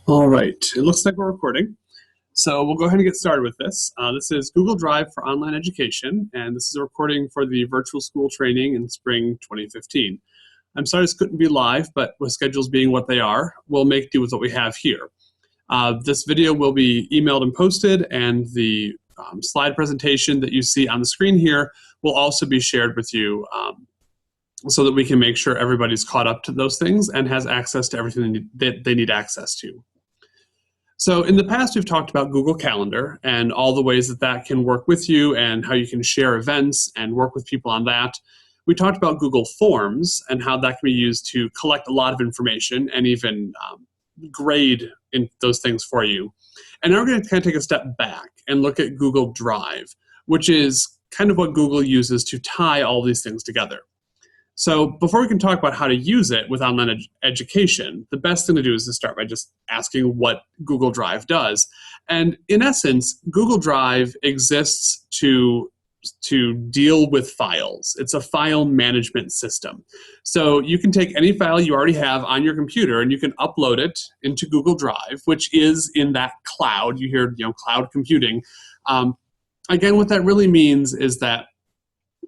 All right, it looks like we're recording. So we'll go ahead and get started with this. This is Google Drive for Online Education, and this is a recording for the virtual school training in spring 2015. I'm sorry this couldn't be live, but with schedules being what they are, we'll make do with what we have here. This video will be emailed and posted, and the slide presentation that you see on the screen here will also be shared with you so that we can make sure everybody's caught up to those things and has access to everything that they need access to. So in the past, we've talked about Google Calendar and all the ways that that can work with you and how you can share events and work with people on that. We talked about Google Forms and how that can be used to collect a lot of information and even grade in those things for you. And now we're going to kind of take a step back and look at Google Drive, which is kind of what Google uses to tie all these things together. So before we can talk about how to use it with online education, the best thing to do is to start by just asking what Google Drive does. And in essence, Google Drive exists to deal with files. It's a file management system. So you can take any file you already have on your computer and you can upload it into Google Drive, which is in that cloud. You hear, cloud computing. Again, what that really means is that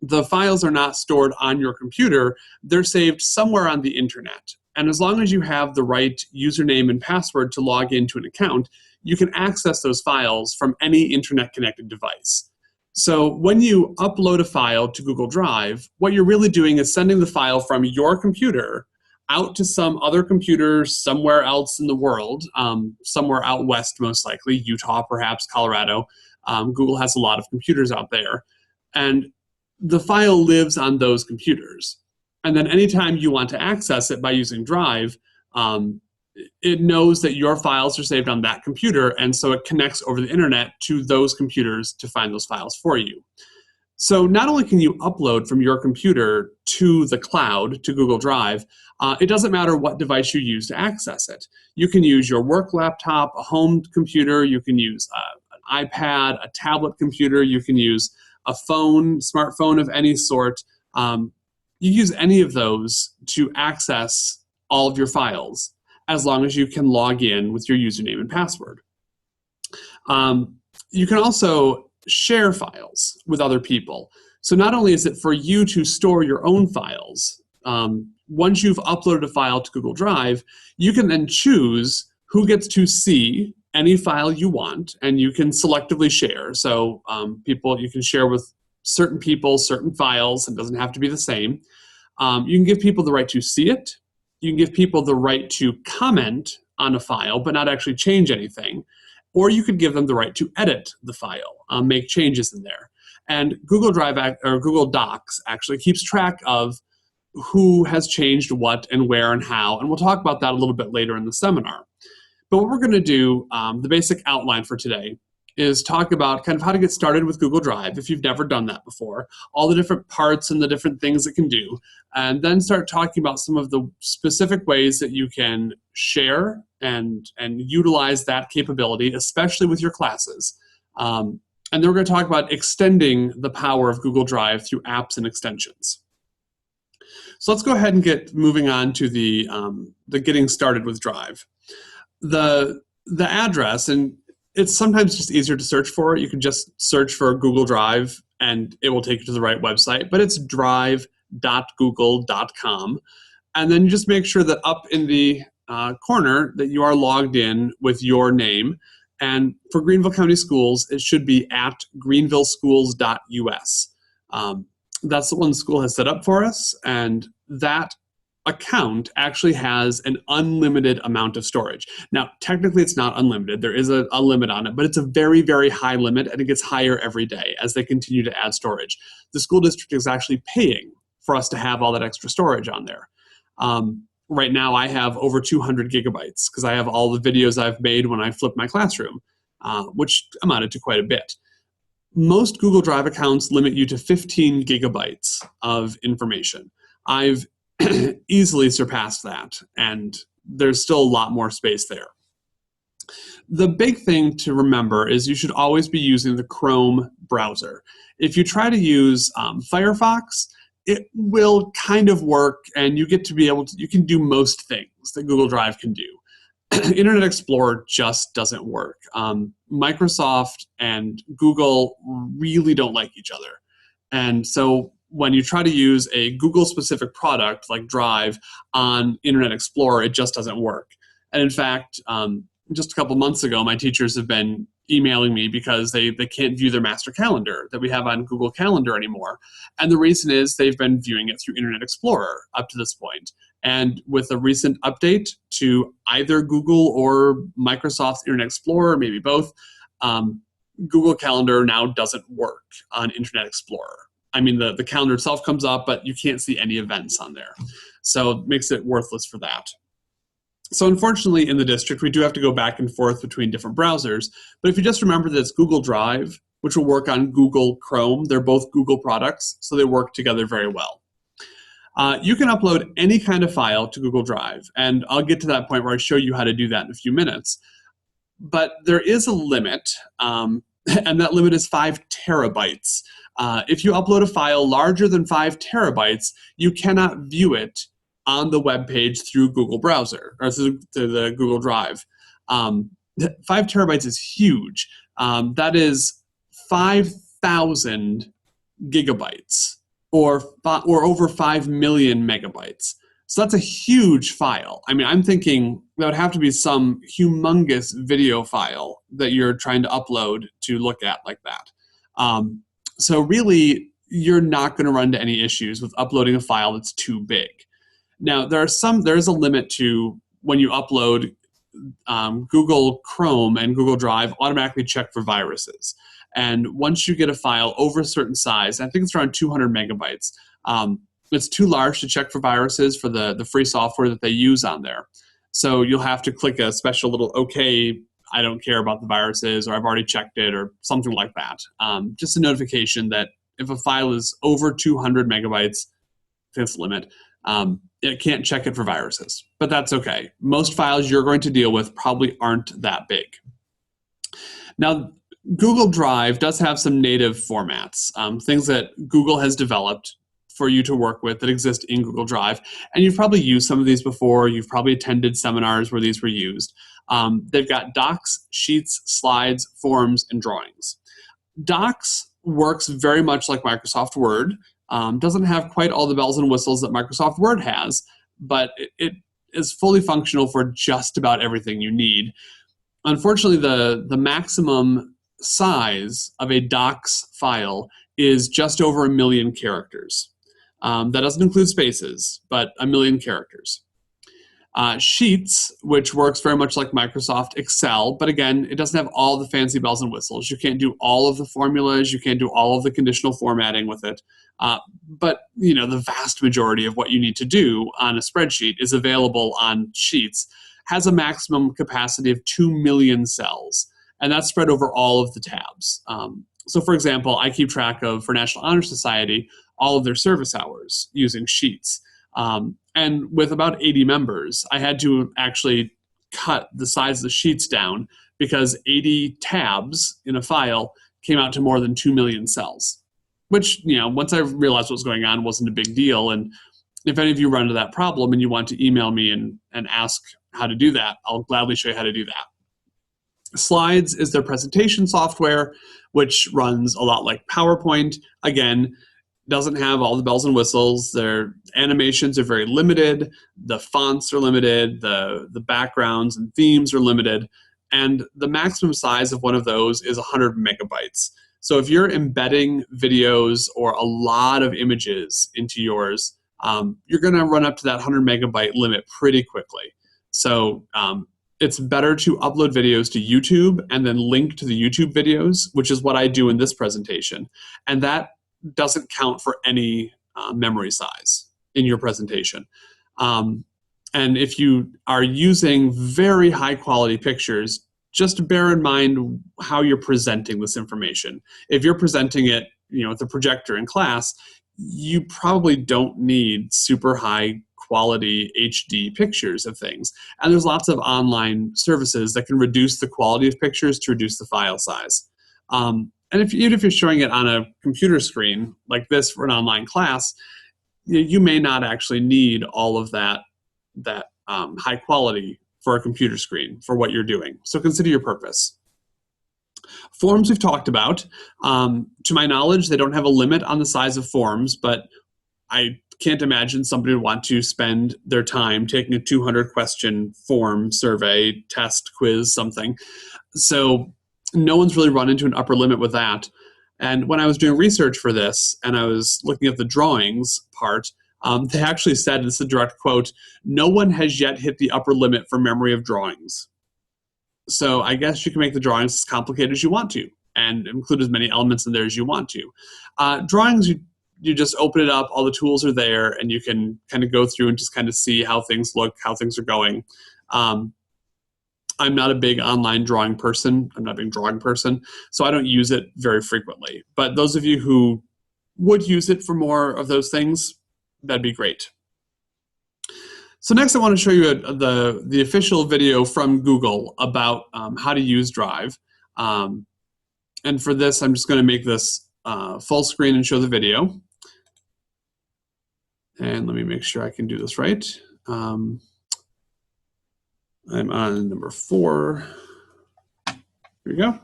the files are not stored on your computer, they're saved somewhere on the internet. And as long as you have the right username and password to log into an account, you can access those files from any internet-connected device. So when you upload a file to Google Drive, what you're really doing is sending the file from your computer out to some other computer somewhere else in the world, somewhere out west most likely, Utah perhaps, Colorado. Google has a lot of computers out there. And the file lives on those computers. And then anytime you want to access it by using Drive, it knows that your files are saved on that computer, and so it connects over the internet to those computers to find those files for you. So not only can you upload from your computer to the cloud, to Google Drive, it doesn't matter what device you use to access it. You can use your work laptop, a home computer, you can use an iPad, a tablet computer, you can use a phone, smartphone of any sort. You use any of those to access all of your files as long as you can log in with your username and password. You can also share files with other people. So not only is it for you to store your own files, once you've uploaded a file to Google Drive, you can then choose who gets to see any file you want, and you can selectively share. So you can share with certain people, certain files. It doesn't have to be the same. You can give people the right to see it. You can give people the right to comment on a file, but not actually change anything. Or you could give them the right to edit the file, make changes in there. And Google Drive or Google Docs actually keeps track of who has changed what and where and how. And we'll talk about that a little bit later in the seminar. But what we're going to do, the basic outline for today, is talk about kind of how to get started with Google Drive if you've never done that before, all the different parts and the different things it can do, and then start talking about some of the specific ways that you can share and utilize that capability, especially with your classes. And then we're going to talk about extending the power of Google Drive through apps and extensions. So let's go ahead and get moving on to the getting started with Drive. The address, and it's sometimes just easier to search for it. You can just search for Google Drive and it will take you to the right website, but it's drive.google.com. And then you just make sure that up in the corner that you are logged in with your name. And for Greenville County Schools, it should be at greenvilleschools.us. That's the one the school has set up for us, and that account actually has an unlimited amount of storage. Now, technically it's not unlimited. There is a limit on it, but it's a very, very high limit, and it gets higher every day as they continue to add storage. The school district is actually paying for us to have all that extra storage on there. Right now I have over 200 gigabytes because I have all the videos I've made when I flipped my classroom, which amounted to quite a bit. Most Google Drive accounts limit you to 15 gigabytes of information. I've easily surpassed that, and there's still a lot more space there. The big thing to remember is you should always be using the Chrome browser. If you try to use Firefox, it will kind of work, and you get to be able to, you can do most things that Google Drive can do. Internet Explorer just doesn't work. Microsoft and Google really don't like each other. And so when you try to use a Google-specific product like Drive on Internet Explorer, it just doesn't work. And in fact, just a couple months ago, my teachers have been emailing me because they can't view their master calendar that we have on Google Calendar anymore. And the reason is they've been viewing it through Internet Explorer up to this point. And with a recent update to either Google or Microsoft's Internet Explorer, maybe both, Google Calendar now doesn't work on Internet Explorer. I mean, the calendar itself comes up, but you can't see any events on there. So it makes it worthless for that. So unfortunately, in the district, we do have to go back and forth between different browsers. But if you just remember that it's Google Drive, which will work on Google Chrome, they're both Google products, so they work together very well. You can upload any kind of file to Google Drive, and I'll get to that point where I show you how to do that in a few minutes. But there is a limit, and that limit is 5 terabytes. If you upload a file larger than 5 terabytes, you cannot view it on the web page through Google Browser or through the Google Drive. 5 terabytes is huge. That is 5,000 gigabytes or over 5 million megabytes. So that's a huge file. I mean, I'm thinking that would have to be some humongous video file that you're trying to upload to look at like that. So really, you're not going to run into any issues with uploading a file that's too big. Now, there is a limit to when you upload. Google Chrome and Google Drive automatically check for viruses. And once you get a file over a certain size, I think it's around 200 megabytes, it's too large to check for viruses for the free software that they use on there. So you'll have to click a special little OK, I don't care about the viruses, or I've already checked it, or something like that. Just a notification that if a file is over 200 megabytes, fifth limit, it can't check it for viruses, but that's okay. Most files you're going to deal with probably aren't that big. Now, Google Drive does have some native formats, things that Google has developed for you to work with that exist in Google Drive. And you've probably used some of these before. You've probably attended seminars where these were used. They've got docs, sheets, slides, forms, and drawings. Docs works very much like Microsoft Word. Doesn't have quite all the bells and whistles that Microsoft Word has, but it is fully functional for just about everything you need. Unfortunately, the maximum size of a docs file is just over 1 million characters. That doesn't include spaces, but 1 million characters. Sheets, which works very much like Microsoft Excel, but again, it doesn't have all the fancy bells and whistles. You can't do all of the formulas. You can't do all of the conditional formatting with it. But the vast majority of what you need to do on a spreadsheet is available on Sheets. Has a maximum capacity of 2 million cells, and that's spread over all of the tabs. So for example, I keep track of, for National Honor Society, all of their service hours using Sheets. And with about 80 members, I had to actually cut the size of the sheets down because 80 tabs in a file came out to more than 2 million cells, which, once I realized what was going on, wasn't a big deal. And if any of you run into that problem and you want to email me and ask how to do that, I'll gladly show you how to do that. Slides is their presentation software, which runs a lot like PowerPoint. Again, doesn't have all the bells and whistles. Their animations are very limited. The fonts are limited. The backgrounds and themes are limited. And the maximum size of one of those is 100 megabytes. So if you're embedding videos or a lot of images into yours, you're going to run up to that 100 megabyte limit pretty quickly. So it's better to upload videos to YouTube and then link to the YouTube videos, which is what I do in this presentation. And that doesn't count for any memory size in your presentation. And if you are using very high quality pictures, just bear in mind how you're presenting this information. If you're presenting it, with a projector in class, you probably don't need super high quality HD pictures of things. And there's lots of online services that can reduce the quality of pictures to reduce the file size. And even if you're showing it on a computer screen like this for an online class, you may not actually need all of that high quality for a computer screen for what you're doing. So consider your purpose. Forms we've talked about. To my knowledge, they don't have a limit on the size of forms, but I can't imagine somebody would want to spend their time taking a 200-question form, survey, test, quiz, something. So no one's really run into an upper limit with that. And when I was doing research for this, and I was looking at the drawings part, they actually said, this is a direct quote, "No one has yet hit the upper limit for memory of drawings." So I guess you can make the drawings as complicated as you want to and include as many elements in there as you want to. Drawings, you just open it up, all the tools are there, and you can kind of go through and just kind of see how things look, how things are going. I'm not a big online drawing person. I'm not a big drawing person, so I don't use it very frequently. But those of you who would use it for more of those things, that'd be great. So next I want to show you the official video from Google about how to use Drive. And for this, I'm just going to make this full screen and show the video. And let me make sure I can do this right. I'm on number 4. Here we go.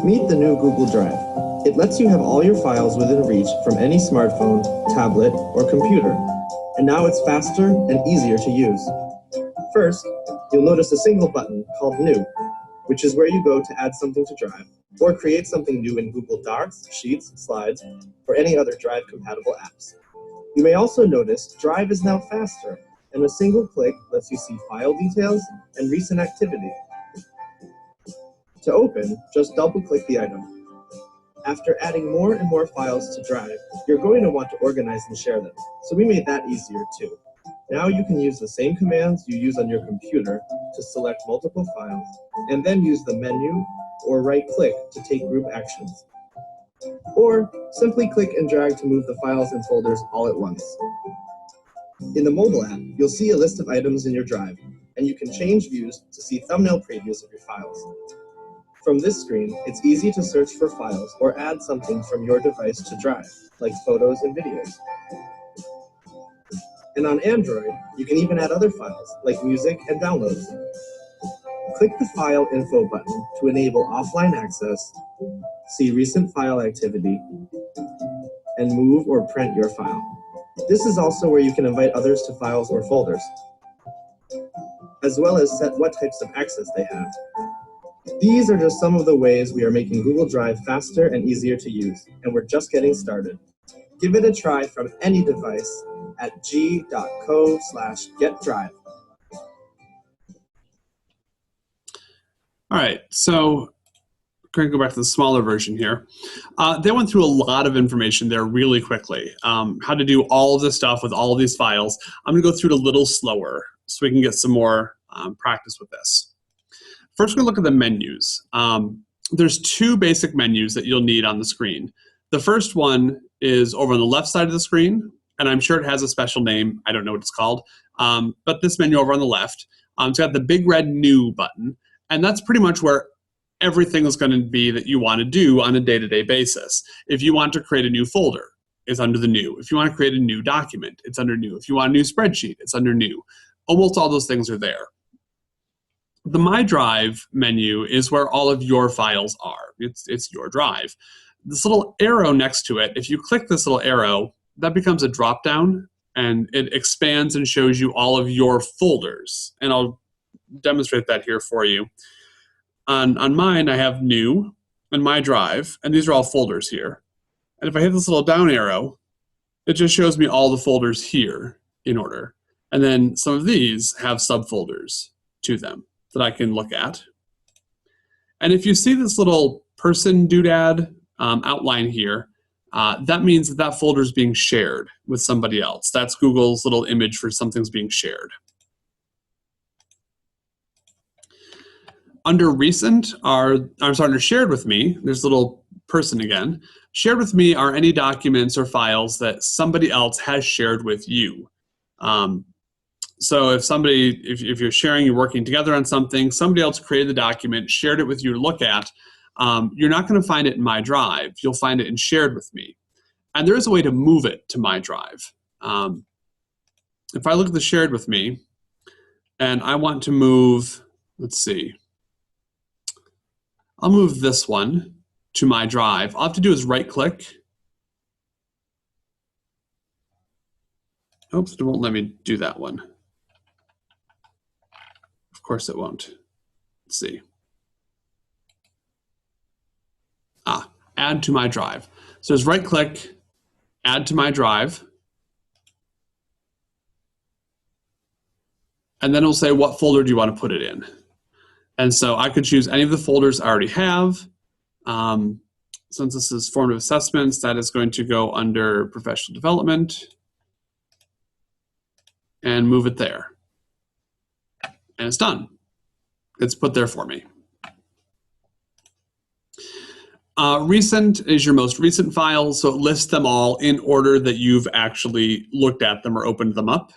Meet the new Google Drive. It lets you have all your files within reach from any smartphone, tablet, or computer. And now it's faster and easier to use. First, you'll notice a single button called New, which is where you go to add something to Drive, or create something new in Google Docs, Sheets, Slides, or any other Drive-compatible apps. You may also notice Drive is now faster, and a single click lets you see file details and recent activity. To open, just double-click the item. After adding more and more files to Drive, you're going to want to organize and share them, so we made that easier too. Now you can use the same commands you use on your computer to select multiple files, and then use the menu or right-click to take group actions. Or simply click and drag to move the files and folders all at once. In the mobile app, you'll see a list of items in your Drive, and you can change views to see thumbnail previews of your files. From this screen, it's easy to search for files or add something from your device to Drive, like photos and videos. And on Android, you can even add other files, like music and downloads. Click the File Info button to enable offline access, see recent file activity, and move or print your file. This is also where you can invite others to files or folders, as well as set what types of access they have. These are just some of the ways we are making Google Drive faster and easier to use, and we're just getting started. Give it a try from any device at g.co/getdrive. All right, so going to go back to the smaller version here. They went through a lot of information there really quickly. How to do all of this stuff with all of these files. I'm going to go through it a little slower so we can get some more practice with this. First, we're going to look at the menus. There's 2 basic menus that you'll need on the screen. The first one is over on the left side of the screen, and I'm sure it has a special name. I don't know what it's called. But this menu over on the left, it's got the big red New button, and that's pretty much where everything is going to be that you want to do on a day-to-day basis. If you want to create a new folder, it's under the New. If you want to create a new document, it's under New. If you want a new spreadsheet, it's under New. Almost all those things are there. The My Drive menu is where all of your files are. It's your drive. This little arrow next to it, if you click this little arrow, that becomes a drop-down, and it expands and shows you all of your folders. And I'll demonstrate that here for you. On mine, I have New and My Drive, and these are all folders here. And if I hit this little down arrow, it just shows me all the folders here in order. And then some of these have subfolders to them that I can look at. And if you see this little person doodad outline here, that means that that folder is being shared with somebody else. That's Google's little image for something's being shared. Under recent under shared with me, there's a little person again. Shared with me are any documents or files that somebody else has shared with you. So if you're sharing, you're working together on something, somebody else created the document, shared it with you to look at, you're not going to find it in My Drive. You'll find it in Shared with Me. And there is a way to move it to My Drive. if I look at the shared with me, and I want to move, let's see, I'll move this one to my drive. All I have to do is right click. Oops, it won't let me do that one. Of course it won't. Let's see. Add to my drive. So just right click, add to my drive. And then it'll say, what folder do you want to put it in? And so I could choose any of the folders I already have. Since this is formative assessments, that is going to go under professional development and move it there. And it's done. It's put there for me. Recent is your most recent files, so it lists them all in order that you've actually looked at them or opened them up.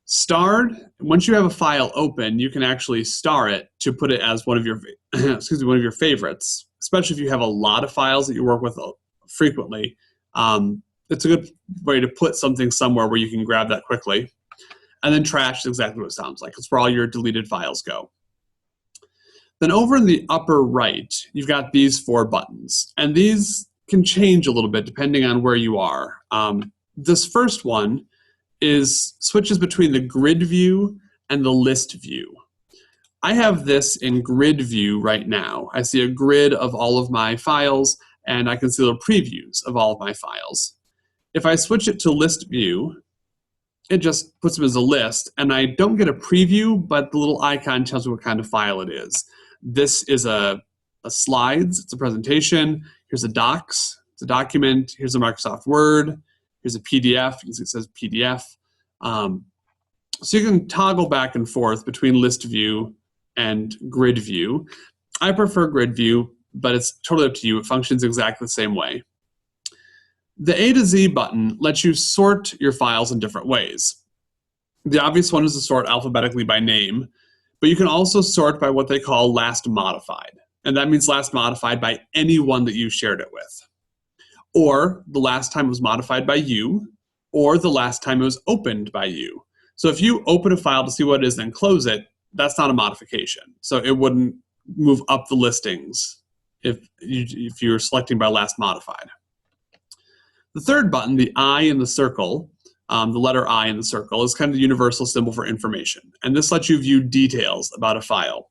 Starred, once you have a file open, you can actually star it to put it as one of your one of your favorites, especially if you have a lot of files that you work with frequently. It's a good way to put something somewhere where you can grab that quickly. And then trash is exactly what it sounds like. It's where all your deleted files go. Then over in the upper right, you've got these 4 buttons. And these can change a little bit depending on where you are. This first one switches between the grid view and the list view. I have this in grid view right now. I see a grid of all of my files, and I can see little previews of all of my files. If I switch it to list view, it just puts them as a list, and I don't get a preview, but the little icon tells me what kind of file it is. This is a slides, it's a presentation. Here's a docs, it's a document. Here's a Microsoft Word. Here's a PDF, you can see it says PDF. So you can toggle back and forth between list view and grid view. I prefer grid view, but it's totally up to you. It functions exactly the same way. The A to Z button lets you sort your files in different ways. The obvious one is to sort alphabetically by name, but you can also sort by what they call last modified. And that means last modified by anyone that you shared it with. Or the last time it was modified by you, or the last time it was opened by you. So if you open a file to see what it is and close it, that's not a modification. So it wouldn't move up the listings if you're selecting by last modified. The third button, the I in the circle, the letter I in the circle, is kind of the universal symbol for information. And this lets you view details about a file.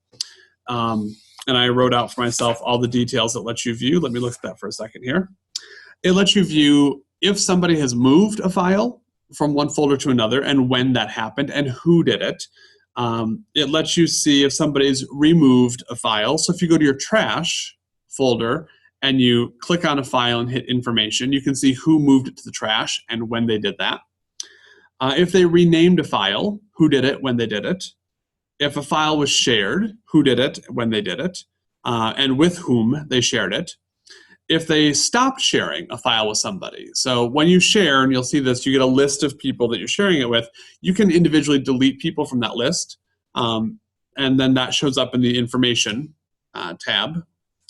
And I wrote out for myself all the details that let you view. Let me look at that for a second here. It lets you view if somebody has moved a file from one folder to another and when that happened and who did it. It lets you see if somebody's removed a file. So if you go to your trash folder and you click on a file and hit information, you can see who moved it to the trash and when they did that. If they renamed a file, who did it, when they did it. If a file was shared, who did it, when they did it, and with whom they shared it. If they stopped sharing a file with somebody. So when you share, and you'll see this, you get a list of people that you're sharing it with. You can individually delete people from that list, and then that shows up in the information tab,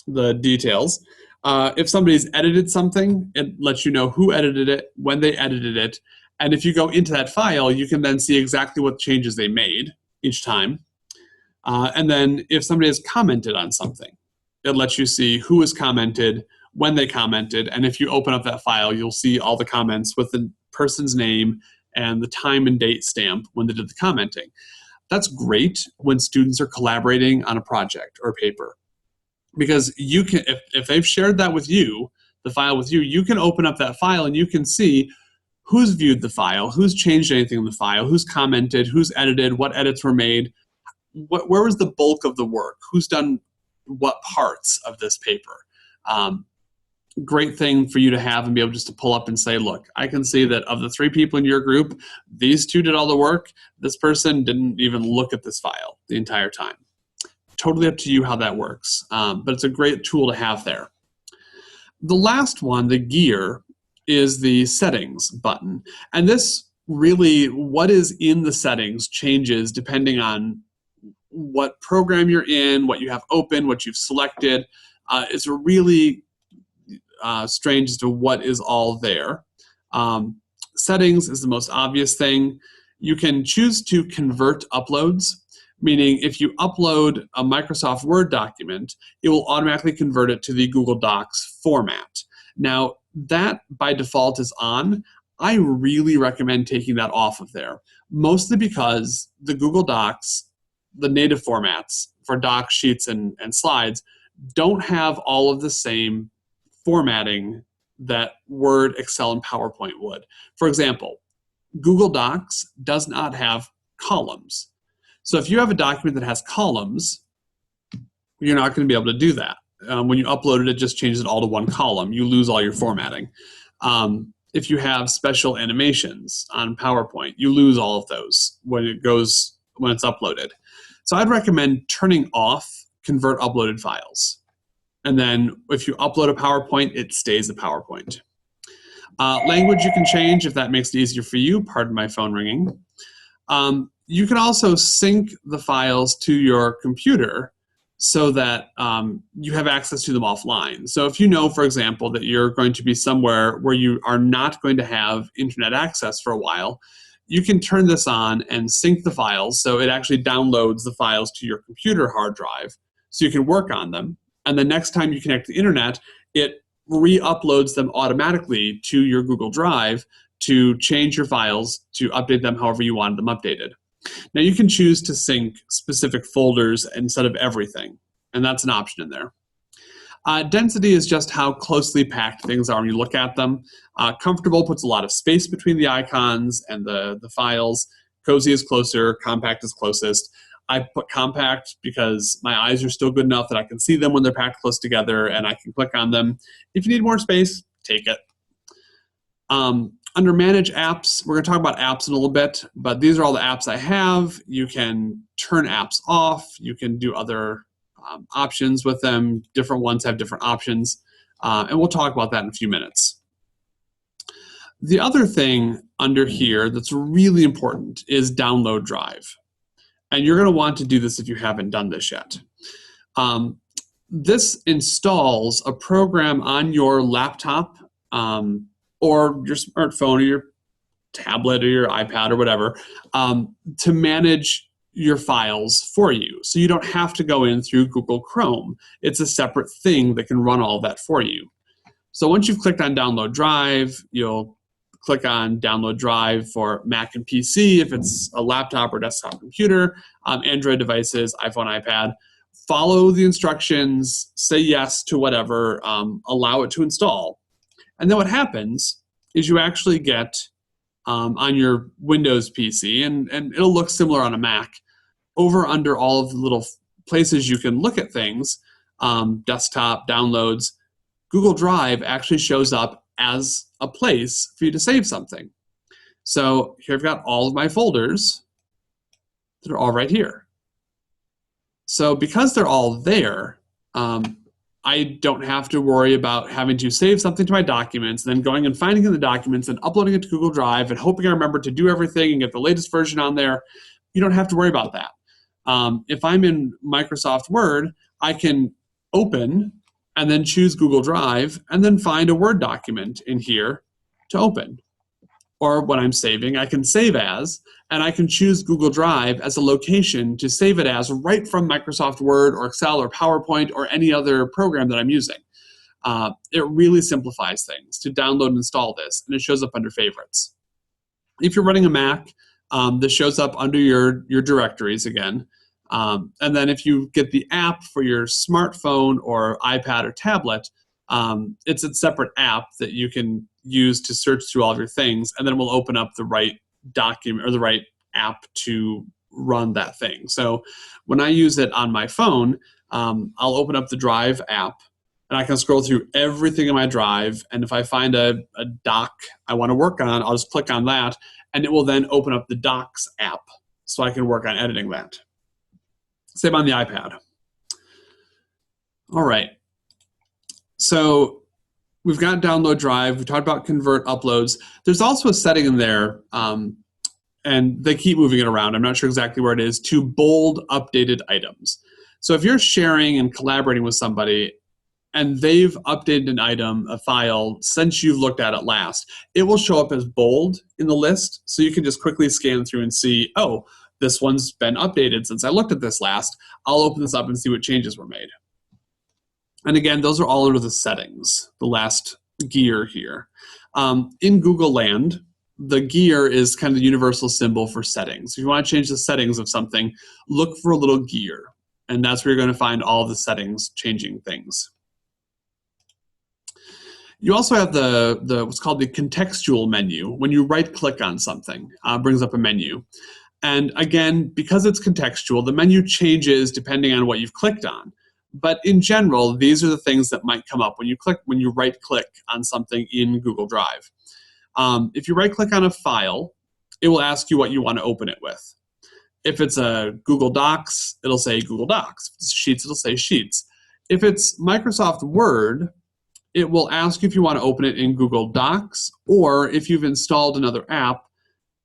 the details. If somebody's edited something, it lets you know who edited it, when they edited it, and if you go into that file, you can then see exactly what changes they made each time. And then if somebody has commented on something, it lets you see who has commented, when they commented, and if you open up that file, you'll see all the comments with the person's name and the time and date stamp when they did the commenting. That's great when students are collaborating on a project or a paper, because you can, if they've shared that with you, the file with you, you can open up that file and you can see who's viewed the file, who's changed anything in the file, who's commented, who's edited, what edits were made, where was the bulk of the work, who's done what parts of this paper. Great thing for you to have and be able just to pull up and say, look, I can see that of the 3 people in your group, these 2 did all the work. This person didn't even look at this file the entire time. Totally up to you how that works, but it's a great tool to have there. The last one, the gear, is the settings button. And this really, what is in the settings changes depending on what program you're in, what you have open, what you've selected. It's really strange as to what is all there. Settings is the most obvious thing. you can choose to convert uploads, meaning if you upload a Microsoft Word document, it will automatically convert it to the Google Docs format. Now, that by default is on. I really recommend taking that off of there, mostly because the Google Docs, the native formats for docs, sheets, and slides, don't have all of the same formatting that Word, Excel, and PowerPoint would. For example, Google Docs does not have columns. So if you have a document that has columns, you're not going to be able to do that. When you upload it, it just changes it all to one column. You lose all your formatting. If you have special animations on PowerPoint, you lose all of those when it's uploaded. So I'd recommend turning off convert uploaded files. And then if you upload a PowerPoint, it stays a PowerPoint. Language you can change if that makes it easier for you. Pardon my phone ringing. You can also sync the files to your computer so that you have access to them offline. So if you know, for example, that you're going to be somewhere where you are not going to have internet access for a while, you can turn this on and sync the files so it actually downloads the files to your computer hard drive so you can work on them. And the next time you connect to the internet, it re-uploads them automatically to your Google Drive to change your files, to update them however you wanted them updated. Now you can choose to sync specific folders instead of everything, and that's an option in there. Density is just how closely packed things are when you look at them. Comfortable puts a lot of space between the icons and the files. Cozy is closer, compact is closest. I put compact because my eyes are still good enough that I can see them when they're packed close together and I can click on them. If you need more space, take it. Under Manage Apps, we're going to talk about apps in a little bit, but these are all the apps I have. You can turn apps off. You can do other options with them. Different ones have different options, and we'll talk about that in a few minutes. The other thing under here that's really important is Download Drive, and you're going to want to do this if you haven't done this yet. This installs a program on your laptop or your smartphone or your tablet or your iPad or whatever to manage your files for you. So you don't have to go in through Google Chrome. It's a separate thing that can run all that for you. So once you've clicked on Download Drive, you'll click on Download Drive for Mac and PC if it's a laptop or desktop computer, Android devices, iPhone, iPad. Follow the instructions, say yes to whatever, allow it to install. And then what happens is you actually get on your Windows PC, and it'll look similar on a Mac, over under all of the little places you can look at things, desktop, downloads, Google Drive actually shows up as a place for you to save something. So here I've got all of my folders that are all right here. So because they're all there, I don't have to worry about having to save something to my documents, then going and finding in the documents and uploading it to Google Drive and hoping I remember to do everything and get the latest version on there. You don't have to worry about that. If I'm in Microsoft Word, I can open and then choose Google Drive and then find a Word document in here to open. Or when I'm saving, I can save as, and I can choose Google Drive as a location to save it as right from Microsoft Word or Excel or PowerPoint or any other program that I'm using. It really simplifies things to download and install this, and it shows up under Favorites. If you're running a Mac, this shows up under your directories again. And then if you get the app for your smartphone or iPad or tablet, it's a separate app that you can use to search through all of your things, and then we'll open up the right document or the right app to run that thing. So when I use it on my phone, I'll open up the Drive app, and I can scroll through everything in my Drive, and if I find a doc I want to work on, I'll just click on that, and it will then open up the Docs app so I can work on editing that. Same on the iPad. All right. So we've got Download Drive. We talked about convert uploads. There's also a setting in there, and they keep moving it around. I'm not sure exactly where it is, to bold updated items. So if you're sharing and collaborating with somebody, and they've updated an item, a file, since you've looked at it last, it will show up as bold in the list, so you can just quickly scan through and see, oh, this one's been updated since I looked at this last. I'll open this up and see what changes were made. And again, those are all under the settings, the last gear here. In Google Land, the gear is kind of the universal symbol for settings. If you want to change the settings of something, look for a little gear, and that's where you're going to find all the settings changing things. You also have the what's called the contextual menu. When you right-click on something, it brings up a menu. And again, because it's contextual, the menu changes depending on what you've clicked on. But in general, these are the things that might come up when you right-click on something in Google Drive. If you right-click on a file, it will ask you what you want to open it with. If it's a Google Docs, it'll say Google Docs. If it's Sheets, it'll say Sheets. If it's Microsoft Word, it will ask you if you want to open it in Google Docs, or if you've installed another app,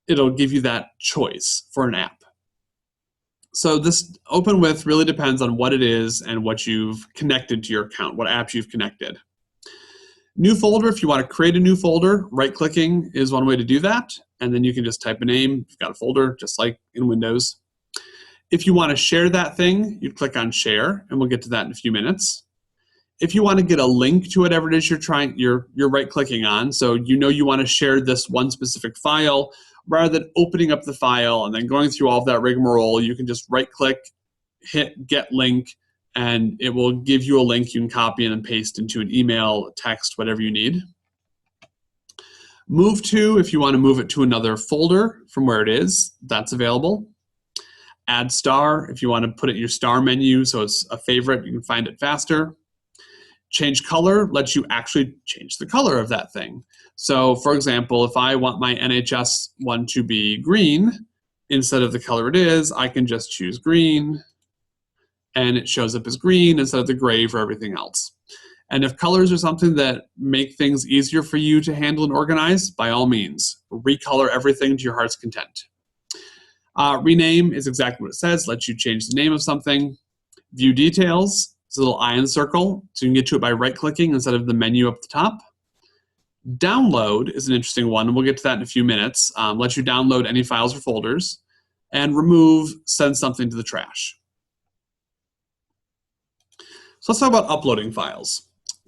it'll give you that choice for an app. So this open with really depends on what it is and what you've connected to your account, what apps you've connected. New folder, if you want to create a new folder, right-clicking is one way to do that. And then you can just type a name. You've got a folder, just like in Windows. If you want to share that thing, you click on Share, and we'll get to that in a few minutes. If you want to get a link to whatever it is you're right-clicking on, so you want to share this one specific file, rather than opening up the file and then going through all of that rigmarole, you can just right-click, hit Get Link, and it will give you a link you can copy and then paste into an email, text, whatever you need. Move to, if you want to move it to another folder from where it is, that's available. Add star, if you want to put it in your star menu so it's a favorite, you can find it faster. Change color lets you actually change the color of that thing. So for example, if I want my NHS one to be green, instead of the color it is, I can just choose green, and it shows up as green instead of the gray for everything else. And if colors are something that make things easier for you to handle and organize, by all means, recolor everything to your heart's content. Rename is exactly what it says, lets you change the name of something. View details, it's a little eye in the circle, so you can get to it by right-clicking instead of the menu up the top. Download is an interesting one, and we'll get to that in a few minutes. Lets you download any files or folders. And remove, send something to the trash. So let's talk about uploading files.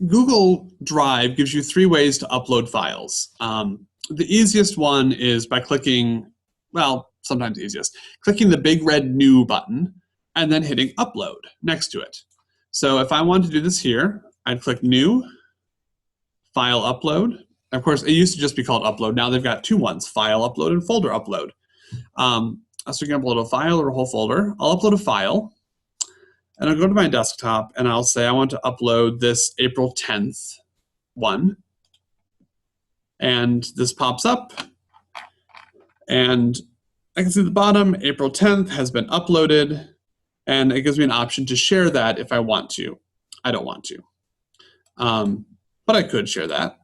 Google Drive gives you 3 ways to upload files. The easiest one is by clicking, well, sometimes easiest, clicking the big red New button and then hitting Upload next to it. So if I want to do this here, I'd click New, File Upload. Of course, it used to just be called Upload. Now they've got 2 ones, File Upload and Folder Upload. So you can upload a file or a whole folder. I'll upload a file, and I'll go to my desktop, and I'll say I want to upload this April 10th one. And this pops up, and I can see at the bottom, April 10th has been uploaded, and it gives me an option to share that if I want to. I don't want to, but I could share that.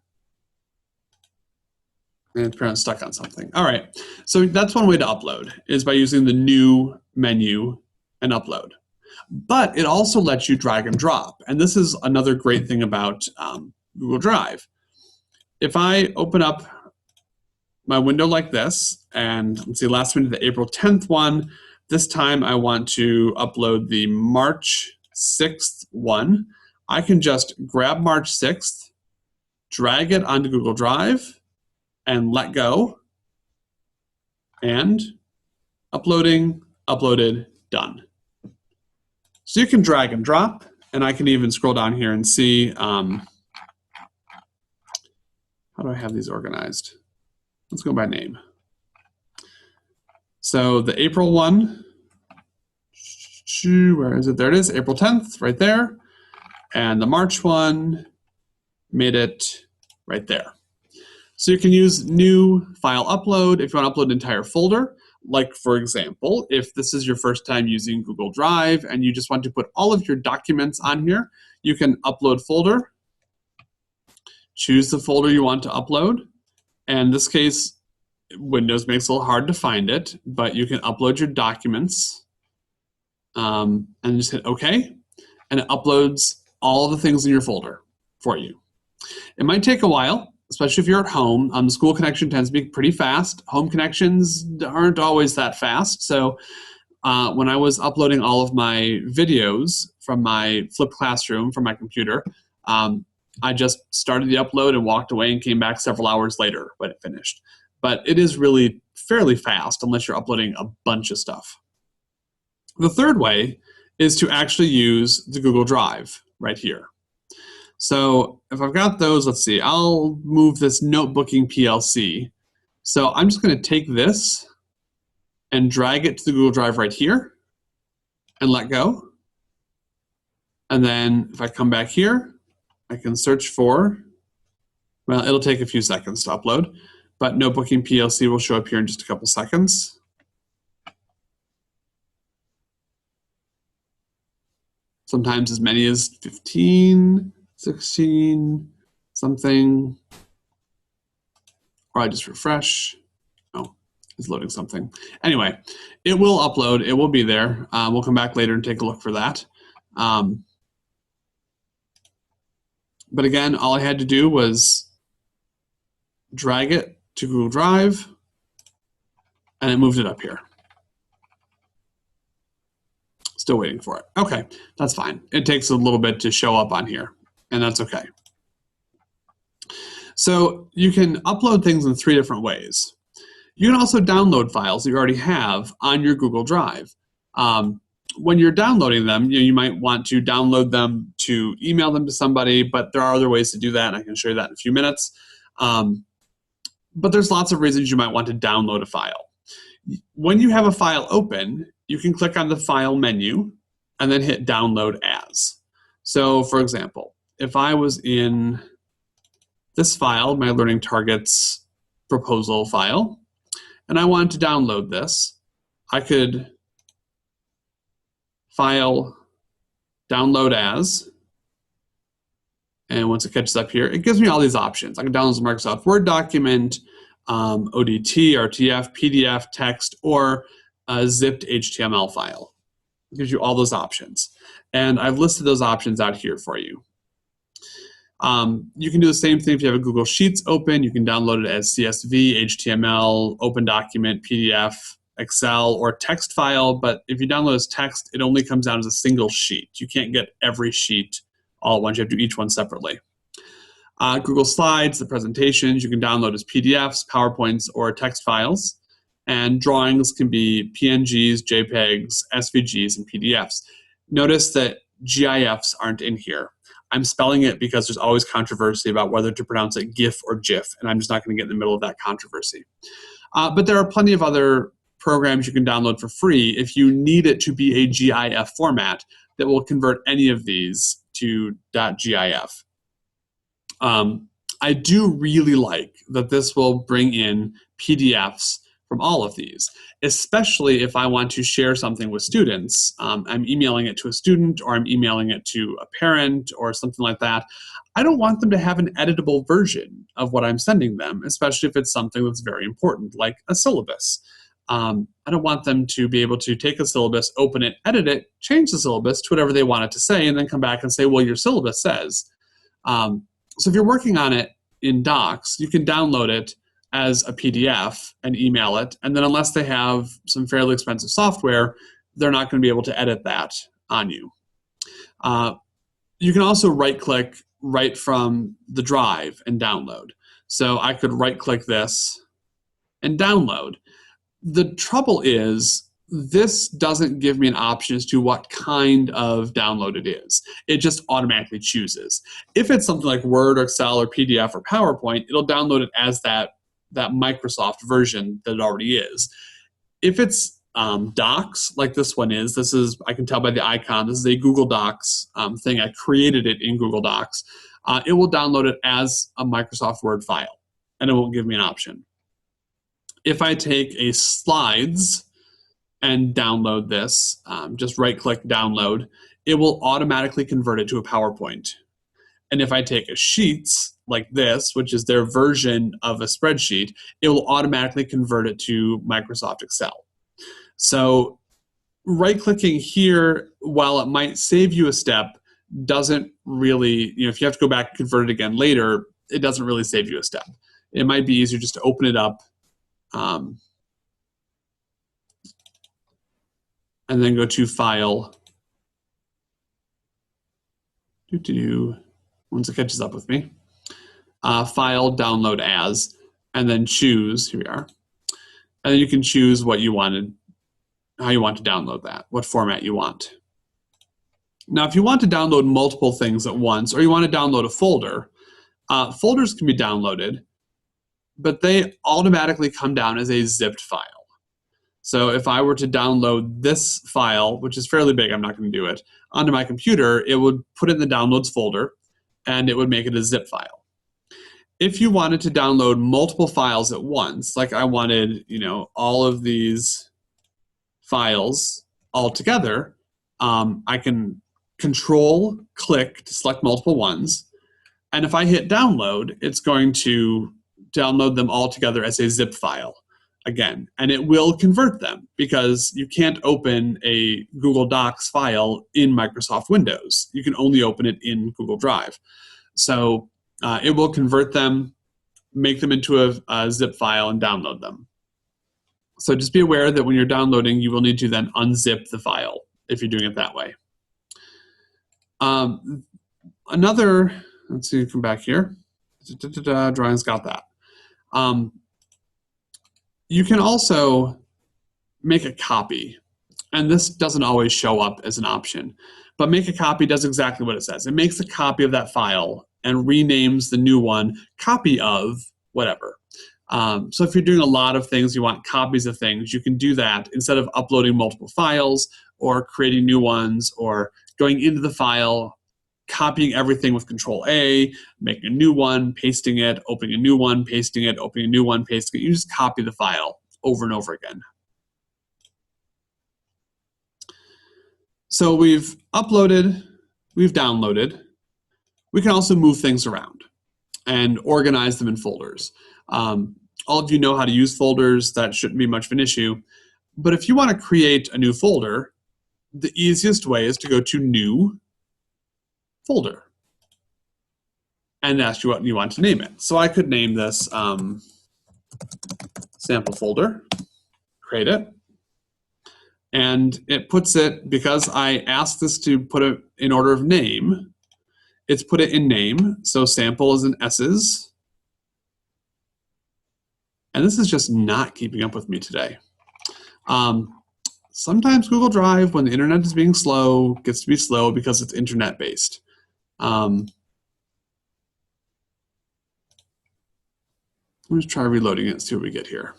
And it's apparently stuck on something. All right, so that's one way to upload, is by using the New menu and Upload. But it also lets you drag and drop, and this is another great thing about Google Drive. If I open up my window like this, and let's see, last one, the April 10th one, this time I want to upload the March 6th one, I can just grab March 6th, drag it onto Google Drive, and let go, and uploading, uploaded, done. So you can drag and drop, and I can even scroll down here and see, how do I have these organized? Let's go by name. So the April one, where is it? There it is, April 10th, right there. And the March one made it right there. So you can use New, File Upload if you want to upload an entire folder. Like, for example, if this is your first time using Google Drive and you just want to put all of your documents on here, you can upload folder, choose the folder you want to upload. And in this case, Windows makes it a little hard to find it, but you can upload your documents and just hit OK. And it uploads all of the things in your folder for you. It might take a while, especially if you're at home. The school connection tends to be pretty fast. Home connections aren't always that fast. So when I was uploading all of my videos from my flipped classroom from my computer, I just started the upload and walked away and came back several hours later when it finished. But it is really fairly fast unless you're uploading a bunch of stuff. The third way is to actually use the Google Drive right here. So if I've got those, let's see, I'll move this notebooking PLC. So I'm just going to take this and drag it to the Google Drive right here and let go. And then if I come back here, I can search for, well, it'll take a few seconds to upload, but notebooking PLC will show up here in just a couple seconds. Sometimes as many as 15, 16, something, or I just refresh. Oh, it's loading something. Anyway, it will upload, it will be there. We'll come back later and take a look for that. But again, all I had to do was drag it to Google Drive, and it moved it up here. Still waiting for it. Okay, that's fine. It takes a little bit to show up on here, and that's okay. So you can upload things in 3 different ways. You can also download files that you already have on your Google Drive. When you're downloading them, you might want to download them to email them to somebody, but there are other ways to do that, and I can show you that in a few minutes. But there's lots of reasons you might want to download a file. When you have a file open, you can click on the File menu and then hit Download As. So for example, if I was in this file, my Learning Targets proposal file, and I wanted to download this, I could File, Download As, and once it catches up here, it gives me all these options. I can download a Microsoft Word document, ODT, RTF, PDF, text, or a zipped HTML file. It gives you all those options. And I've listed those options out here for you. You can do the same thing if you have a Google Sheets open. You can download it as CSV, HTML, Open Document, PDF, Excel, or text file. But if you download as text, it only comes out as a single sheet. You can't get every sheet all at once. You have to do each one separately. Google Slides, the presentations, you can download as PDFs, PowerPoints, or text files. And drawings can be PNGs, JPEGs, SVGs, and PDFs. Notice that GIFs aren't in here. I'm spelling it because there's always controversy about whether to pronounce it GIF or GIF, and I'm just not going to get in the middle of that controversy. But there are plenty of other programs you can download for free if you need it to be a GIF format that will convert any of these to .gif. I do really like that this will bring in PDFs from all of these, especially if I want to share something with students. I'm emailing it to a student, or I'm emailing it to a parent, or something like that. I don't want them to have an editable version of what I'm sending them, especially if it's something that's very important, like a syllabus. I don't want them to be able to take a syllabus, open it, edit it, change the syllabus to whatever they want it to say, and then come back and say, well, your syllabus says. So if you're working on it in Docs, you can download it as a PDF and email it, and then unless they have some fairly expensive software, they're not going to be able to edit that on you. You can also right-click right from the drive and download. So I could right-click this and download. The trouble is, this doesn't give me an option as to what kind of download it is. It just automatically chooses. If it's something like Word, or Excel, or PDF, or PowerPoint, it'll download it as that Microsoft version that it already is. If it's Docs, like this one is, I can tell by the icon, this is a Google Docs thing. I created it in Google Docs. It will download it as a Microsoft Word file, and it won't give me an option. If I take a Slides and download this, just right-click download, it will automatically convert it to a PowerPoint. And if I take a Sheets, like this, which is their version of a spreadsheet, it will automatically convert it to Microsoft Excel. So right-clicking here, while it might save you a step, doesn't really, if you have to go back and convert it again later, it doesn't really save you a step. It might be easier just to open it up and then go to File. Once it catches up with me. File, Download As, and then choose, here we are. And then you can choose what you wanted, how you want to download that, what format you want. Now, if you want to download multiple things at once, or you want to download a folder, folders can be downloaded, but they automatically come down as a zipped file. So if I were to download this file, which is fairly big, I'm not going to do it, onto my computer, it would put it in the downloads folder, and it would make it a zip file. If you wanted to download multiple files at once, like I wanted, all of these files all together, I can Control-click to select multiple ones, and if I hit download, it's going to download them all together as a zip file again, and it will convert them because you can't open a Google Docs file in Microsoft Windows. You can only open it in Google Drive. So it will convert them, make them into a zip file, and download them. So just be aware that when you're downloading, you will need to then unzip the file if you're doing it that way. Let's see, come back here. Drawing's got that. You can also make a copy, and this doesn't always show up as an option, but make a copy does exactly what it says. It makes a copy of that file and renames the new one copy of whatever. So if you're doing a lot of things, you want copies of things, you can do that instead of uploading multiple files or creating new ones or going into the file, copying everything with Control-A, making a new one, pasting it, opening a new one, pasting it, opening a new one, pasting it. You just copy the file over and over again. So we've uploaded, we've downloaded. We can also move things around and organize them in folders. All of you know how to use folders. That shouldn't be much of an issue. But if you want to create a new folder, the easiest way is to go to New Folder and ask you what you want to name it. So I could name this sample folder, create it, and it puts it, because I asked this to put it in order of name, it's put it in name, so sample is in S's. And this is just not keeping up with me today. Sometimes Google Drive, when the internet is being slow, gets to be slow because it's internet-based. Let's try reloading it and see what we get here.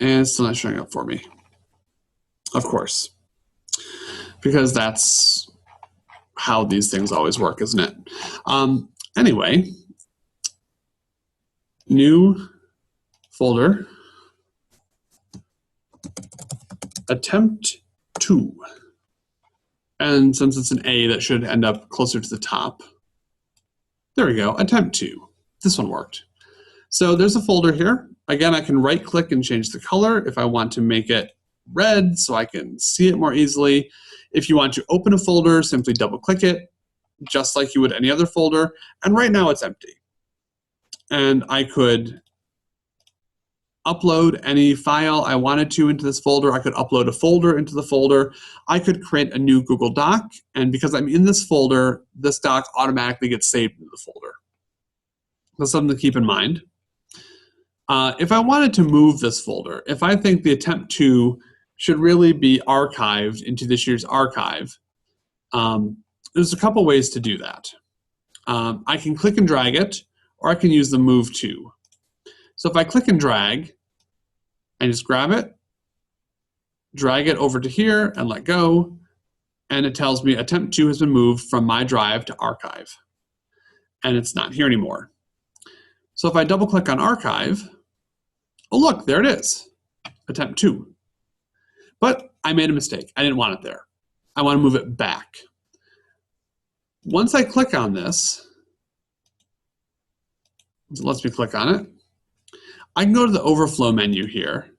And it's still not showing up for me. Of course, because that's how these things always work, isn't it? Anyway, new folder, attempt 2. And since it's an A, that should end up closer to the top. There we go, attempt 2. This one worked. So there's a folder here. Again, I can right-click and change the color if I want to make it red so I can see it more easily. If you want to open a folder, simply double-click it, just like you would any other folder. And right now it's empty. And I could upload any file I wanted to into this folder. I could upload a folder into the folder. I could create a new Google Doc. And because I'm in this folder, this doc automatically gets saved into the folder. That's something to keep in mind. If I wanted to move this folder, if I think the attempt 2 should really be archived into this year's archive, there's a couple ways to do that. I can click and drag it, or I can use the Move To. So if I click and drag, and just grab it, drag it over to here, and let go, and it tells me attempt 2 has been moved from my drive to archive, and it's not here anymore. So if I double click on archive, oh look, there it is, attempt 2. But I made a mistake, I didn't want it there. I want to move it back. Once I click on this, It lets me click on it. I can go to the overflow menu here.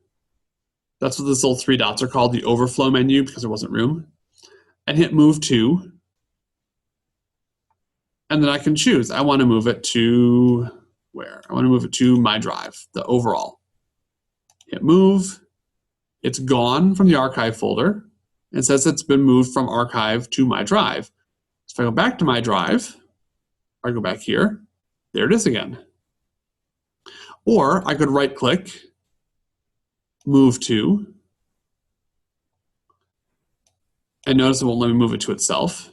That's what those little three dots are called, the overflow menu, because there wasn't room. And hit move to. And then I can choose. I want to move it to where? I want to move it to my drive, the overall. Hit move. It's gone from the archive folder. It says it's been moved from archive to my drive. So if I go back to my drive, or I go back here, there it is again. Or I could right click, move to, and notice it won't let me move it to itself.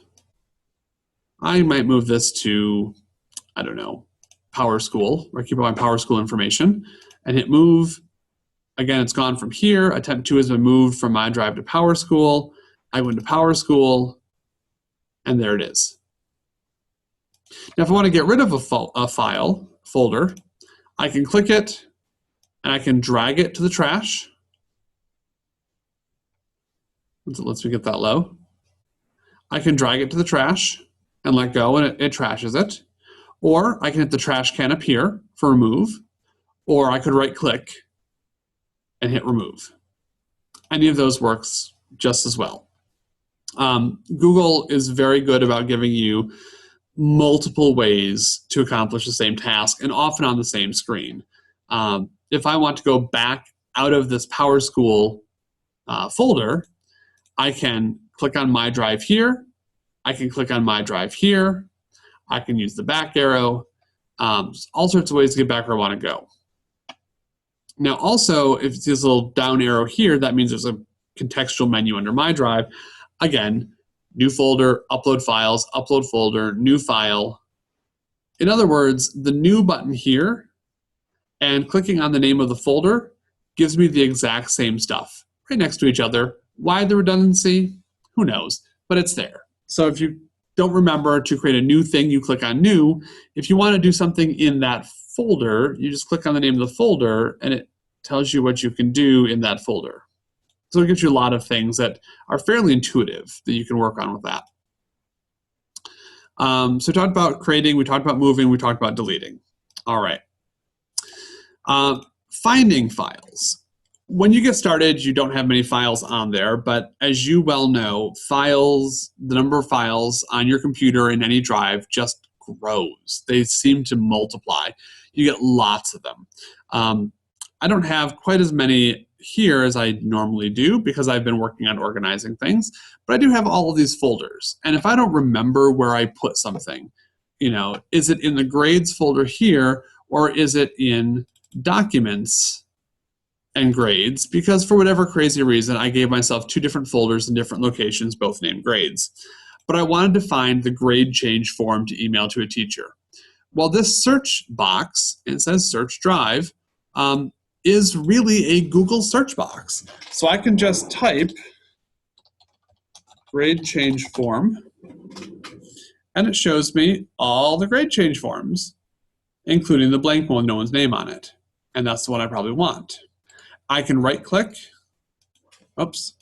I might move this to, I don't know, PowerSchool, where I keep all my PowerSchool information, and hit move. Again, it's gone from here. Attempt 2 has been moved from my drive to PowerSchool. I go into PowerSchool, and there it is. Now, if I want to get rid of a folder, I can click it, and I can drag it to the trash. Once it lets me get that low. I can drag it to the trash and let go, and it trashes it. Or I can hit the trash can up here for remove, or I could right-click and hit remove. Any of those works just as well. Google is very good about giving you multiple ways to accomplish the same task, and often on the same screen. If I want to go back out of this PowerSchool folder, I can click on My Drive here. I can click on My Drive here. I can use the back arrow. All sorts of ways to get back where I want to go. Now also, if it's this little down arrow here, that means there's a contextual menu under My Drive. Again, new folder, upload files, upload folder, new file. In other words, the new button here and clicking on the name of the folder gives me the exact same stuff right next to each other. Why the redundancy? Who knows, but it's there. So if you don't remember to create a new thing, you click on new. If you want to do something in that folder, you just click on the name of the folder and it tells you what you can do in that folder. So it gives you a lot of things that are fairly intuitive that you can work on with that. So we talked about creating, we talked about moving, we talked about deleting. All right. Finding files. When you get started, you don't have many files on there, but as you well know, files, the number of files on your computer in any drive just grows. They seem to multiply. You get lots of them. I don't have quite as many here as I normally do because I've been working on organizing things, but I do have all of these folders. And if I don't remember where I put something, you know, is it in the grades folder here or is it in documents and grades? Because for whatever crazy reason, I gave myself two different folders in different locations, both named grades. But I wanted to find the grade change form to email to a teacher. Well, this search box, it says search drive, is really a Google search box. So I can just type grade change form, and it shows me all the grade change forms, including the blank one with no one's name on it. And that's the one I probably want. I can right click, oops.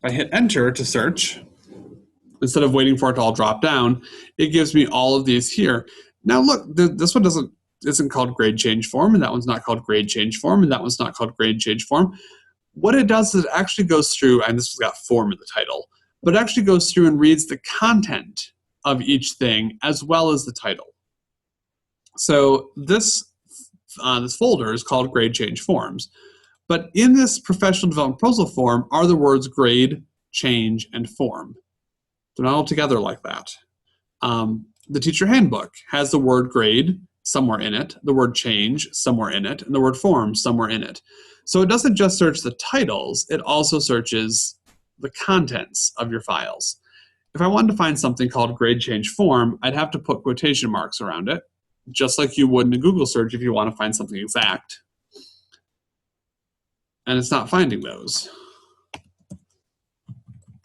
I hit enter to search. Instead of waiting for it to all drop down, it gives me all of these here. Now look, this one isn't called grade change form, and that one's not called grade change form, and that one's not called grade change form. What it does is it actually goes through, and this has got form in the title, but it actually goes through and reads the content of each thing as well as the title. So this folder is called grade change forms, but in this professional development proposal form are the words grade, change, and form. They're not all together like that. The teacher handbook has the word grade somewhere in it, the word change somewhere in it, and the word form somewhere in it. So it doesn't just search the titles, it also searches the contents of your files. If I wanted to find something called grade change form, I'd have to put quotation marks around it, just like you would in a Google search if you want to find something exact. And it's not finding those.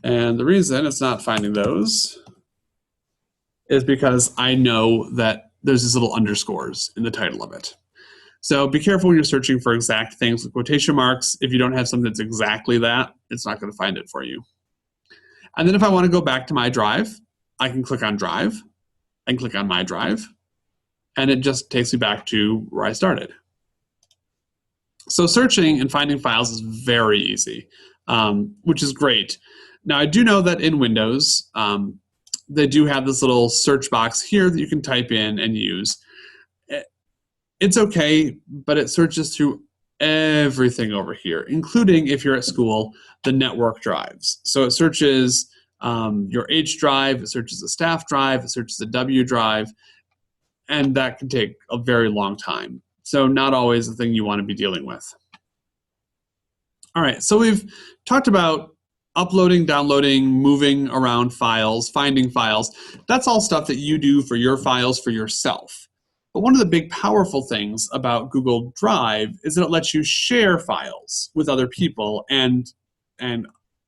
And the reason it's not finding those is because I know that there's these little underscores in the title of it. So be careful when you're searching for exact things with quotation marks. If you don't have something that's exactly that, it's not going to find it for you. And then if I want to go back to my drive, I can click on Drive. and click on My Drive, and it just takes me back to where I started. So searching and finding files is very easy, which is great. Now, I do know that in Windows, they do have this little search box here that you can type in and use. It's okay, but it searches through everything over here, including, if you're at school, the network drives. So it searches your H drive, it searches the staff drive, it searches the W drive, and that can take a very long time. So not always the thing you want to be dealing with. All right, so we've talked about uploading, downloading, moving around files, finding files. That's all stuff that you do for your files for yourself. But one of the big powerful things about Google Drive is that it lets you share files with other people and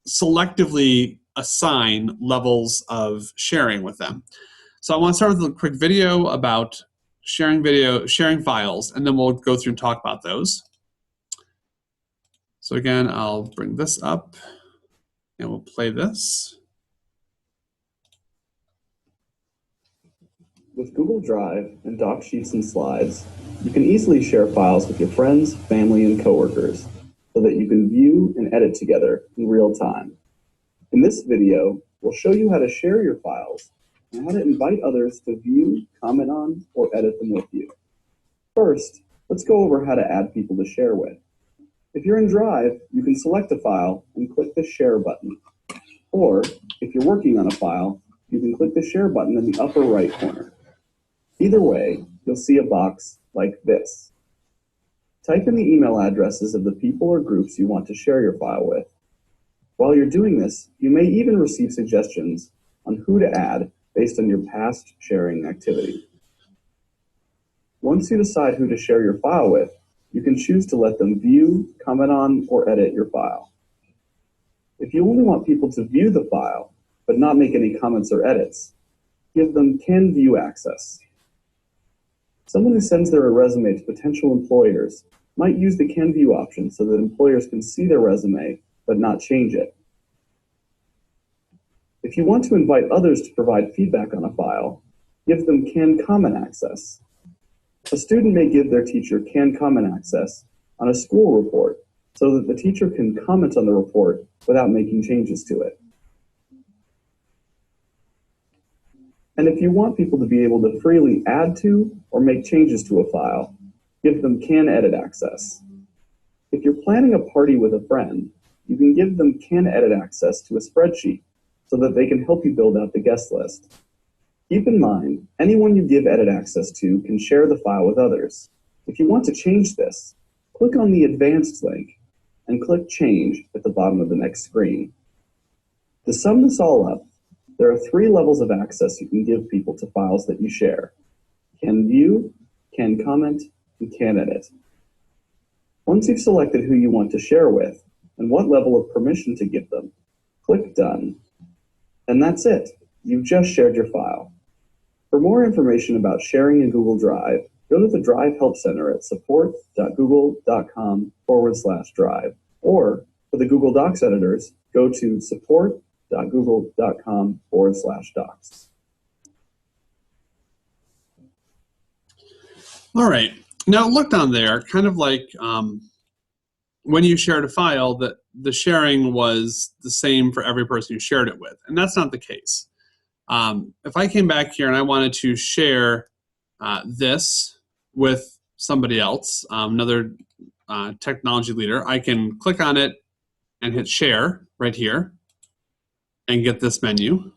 selectively assign levels of sharing with them. So I want to start with a quick video about sharing files, and then we'll go through and talk about those. So again, I'll bring this up and we'll play this. With Google Drive and Doc Sheets and Slides, you can easily share files with your friends, family, and coworkers so that you can view and edit together in real time. In this video, we'll show you how to share your files and how to invite others to view, comment on, or edit them with you. First, let's go over how to add people to share with. If you're in Drive, you can select a file and click the Share button. Or, if you're working on a file, you can click the Share button in the upper right corner. Either way, you'll see a box like this. Type in the email addresses of the people or groups you want to share your file with. While you're doing this, you may even receive suggestions on who to add based on your past sharing activity. Once you decide who to share your file with, you can choose to let them view, comment on, or edit your file. If you only want people to view the file, but not make any comments or edits, give them Can View access. Someone who sends their resume to potential employers might use the Can View option so that employers can see their resume but not change it. If you want to invite others to provide feedback on a file, give them Can Comment access. A student may give their teacher Can Comment access on a school report so that the teacher can comment on the report without making changes to it. And if you want people to be able to freely add to or make changes to a file, give them Can Edit access. If you're planning a party with a friend, you can give them Can Edit access to a spreadsheet so that they can help you build out the guest list. Keep in mind, anyone you give edit access to can share the file with others. If you want to change this, click on the Advanced link and click Change at the bottom of the next screen. To sum this all up, there are 3 levels of access you can give people to files that you share: Can View, Can Comment, and Can Edit. Once you've selected who you want to share with and what level of permission to give them, click Done. And that's it. You've just shared your file. For more information about sharing in Google Drive, go to the Drive Help Center at support.google.com/drive, or for the Google Docs editors, go to support.google.com/docs. All right, now look down there, kind of like when you shared a file, that the sharing was the same for every person you shared it with, and that's not the case. If I came back here and I wanted to share this with somebody else, another technology leader, I can click on it and hit share right here and get this menu.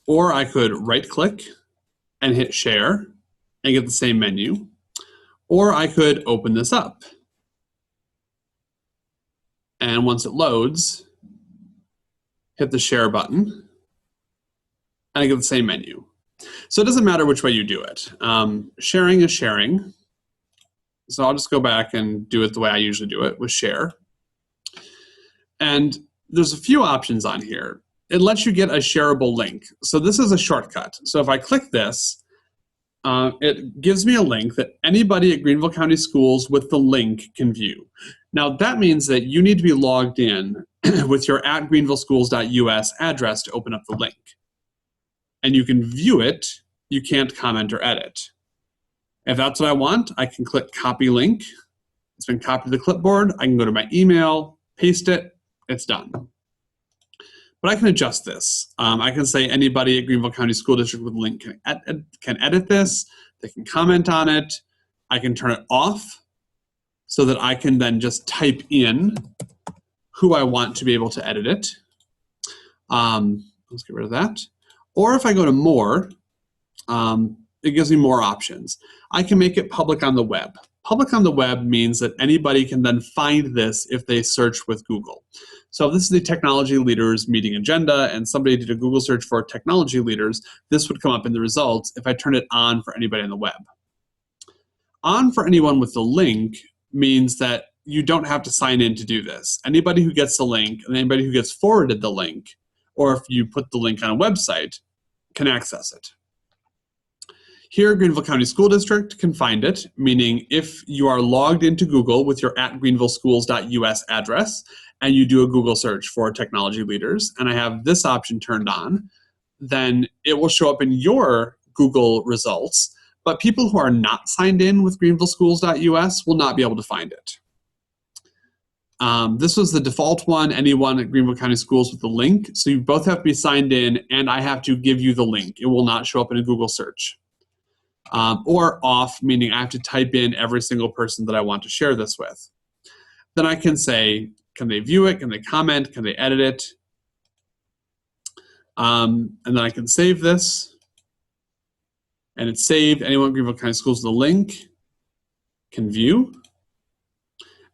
Or I could right click and hit share and get the same menu. Or I could open this up. And once it loads, hit the share button and I get the same menu. So it doesn't matter which way you do it. Sharing is sharing. So I'll just go back and do it the way I usually do it, with share. And there's a few options on here. It lets you get a shareable link. So this is a shortcut. So if I click this, it gives me a link that anybody at Greenville County Schools with the link can view. Now that means that you need to be logged in with your @greenvilleschools.us address to open up the link. and you can view it, you can't comment or edit. If that's what I want, I can click copy link. It's been copied to the clipboard. I can go to my email, paste it, it's done. But I can adjust this. I can say anybody at Greenville County School District with a link can edit this. They can comment on it. I can turn it off so that I can then just type in who I want to be able to edit it. Let's get rid of that. Or if I go to more, it gives me more options. I can make it public on the web. Public on the web means that anybody can then find this if they search with Google. So if this is the technology leaders meeting agenda and somebody did a Google search for technology leaders, this would come up in the results if I turn it on for anybody on the web. On for anyone with the link means that you don't have to sign in to do this. Anybody who gets the link and anybody who gets forwarded the link, or if you put the link on a website, can access it. Here, Greenville County School District can find it, meaning if you are logged into Google with your @greenvilleschools.us address and you do a Google search for technology leaders, and I have this option turned on, then it will show up in your Google results, but people who are not signed in with greenvilleschools.us will not be able to find it. This was the default one, anyone at Greenville County Schools with the link, so you both have to be signed in and I have to give you the link. It will not show up in a Google search. Or off, meaning I have to type in every single person that I want to share this with. Then I can say, can they view it? Can they comment? Can they edit it? And then I can save this. And it's saved. Anyone at Greenville County Schools with a link can view.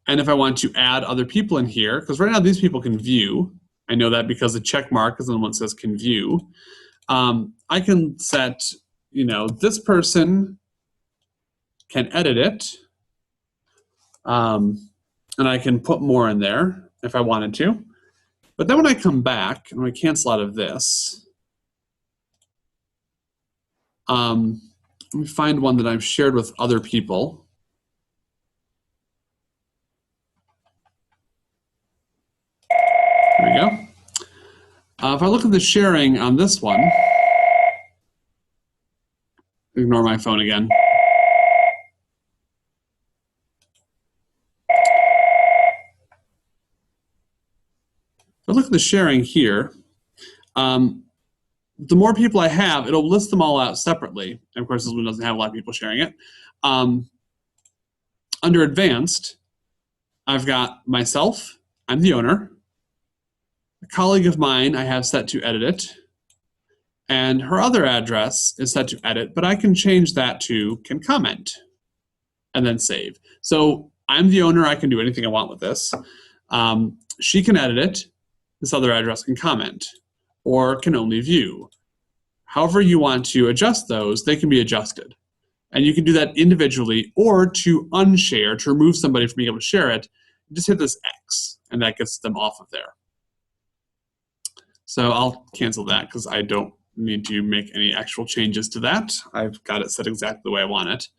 And if I want to add other people in here, because right now these people can view. I know that because the check mark is the one that says can view. I can set, this person can edit it. And I can put more in there if I wanted to. But then when I come back, and I cancel out of this, let me find one that I've shared with other people. There we go. If I look at the sharing on this one, ignore my phone again. If I look at the sharing here, the more people I have, it'll list them all out separately. And of course, this one doesn't have a lot of people sharing it. Under advanced, I've got myself, I'm the owner. A colleague of mine I have set to edit it. And her other address is set to edit, but I can change that to can comment and then save. So I'm the owner, I can do anything I want with this. She can edit it, this other address can comment, or can only view. However you want to adjust those, they can be adjusted. And you can do that individually, or to unshare, to remove somebody from being able to share it, just hit this X, and that gets them off of there. So I'll cancel that because I don't need to make any actual changes to that. I've got it set exactly the way I want it.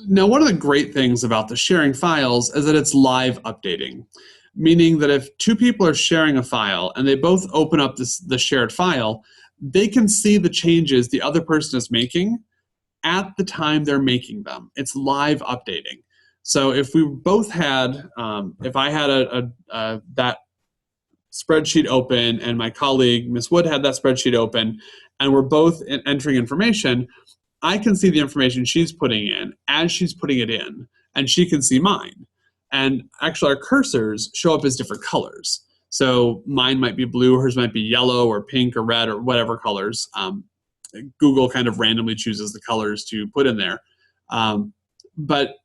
Now, one of the great things about the sharing files is that it's live updating, meaning that if two people are sharing a file and they both open up the shared file, they can see the changes the other person is making at the time they're making them. It's live updating. So if we both had, if I had that spreadsheet open and my colleague, Ms. Wood, had that spreadsheet open, and we're both entering information, I can see the information she's putting in as she's putting it in, and she can see mine. And actually our cursors show up as different colors. So mine might be blue, hers might be yellow or pink or red or whatever colors. Google kind of randomly chooses the colors to put in there. But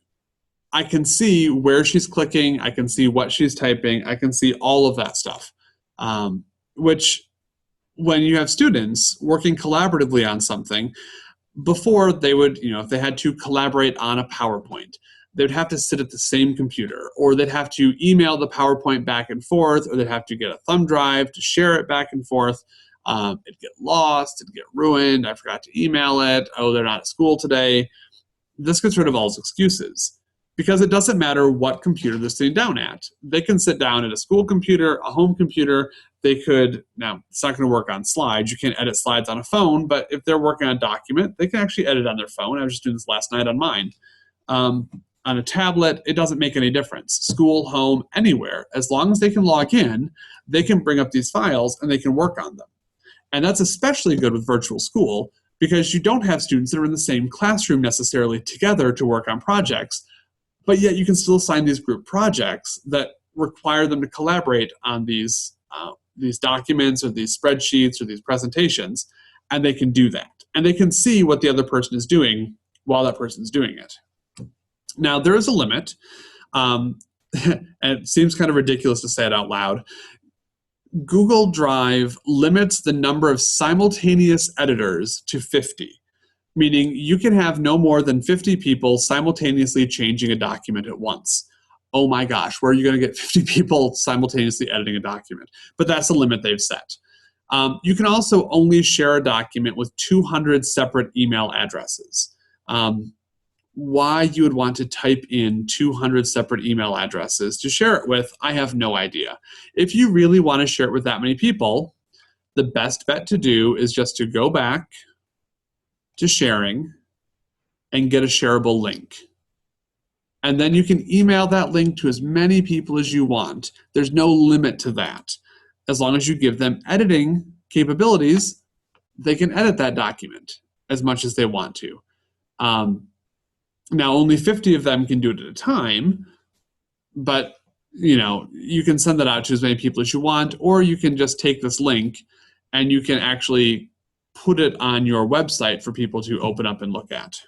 I can see where she's clicking, I can see what she's typing, I can see all of that stuff. Which, when you have students working collaboratively on something, before they would, if they had to collaborate on a PowerPoint, they'd have to sit at the same computer, or they'd have to email the PowerPoint back and forth, or they'd have to get a thumb drive to share it back and forth. It'd get lost, it'd get ruined, I forgot to email it, oh, they're not at school today. This gets rid of all those excuses. because it doesn't matter what computer they're sitting down at. They can sit down at a school computer, a home computer. They could, now it's not going to work on slides. You can't edit slides on a phone, but if they're working on a document, they can actually edit on their phone. I was just doing this last night on mine. On a tablet, it doesn't make any difference. School, home, anywhere. As long as they can log in, they can bring up these files and they can work on them. And that's especially good with virtual school because you don't have students that are in the same classroom necessarily together to work on projects, but yet you can still assign these group projects that require them to collaborate on these documents or these spreadsheets or these presentations, and they can do that. And they can see what the other person is doing while that person's doing it. Now, there is a limit, and it seems kind of ridiculous to say it out loud. Google Drive limits the number of simultaneous editors to 50, meaning you can have no more than 50 people simultaneously changing a document at once. Oh my gosh, where are you going to get 50 people simultaneously editing a document? But that's the limit they've set. You can also only share a document with 200 separate email addresses. Why you would want to type in 200 separate email addresses to share it with, I have no idea. If you really want to share it with that many people, the best bet to do is just to go back to sharing and get a shareable link. And then you can email that link to as many people as you want. There's no limit to that. As long as you give them editing capabilities, they can edit that document as much as they want to. Now, only 50 of them can do it at a time, but you can send that out to as many people as you want, or you can just take this link and you can actually put it on your website for people to open up and look at.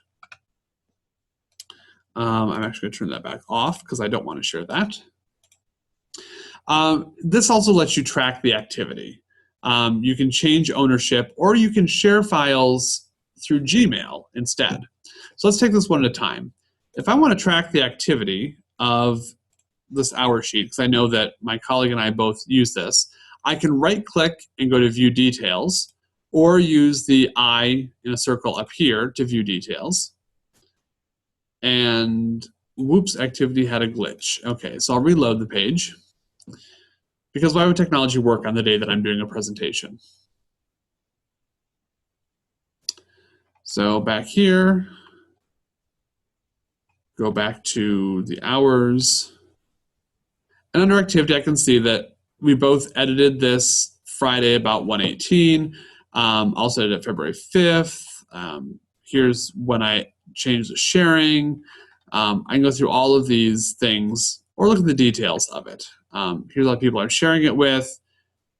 I'm actually going to turn that back off because I don't want to share that. This also lets you track the activity. You can change ownership, or you can share files through Gmail instead. So let's take this one at a time. If I want to track the activity of this hour sheet, because I know that my colleague and I both use this, I can right-click and go to View Details, or use the eye in a circle up here to view details. And whoops, activity had a glitch. Okay, so I'll reload the page, because why would technology work on the day that I'm doing a presentation? So back here, go back to the hours. And under activity, I can see that we both edited this Friday about 1:18. Also edited it February 5th. Here's when I changed the sharing. I can go through all of these things or look at the details of it. Here's all the people I'm sharing it with.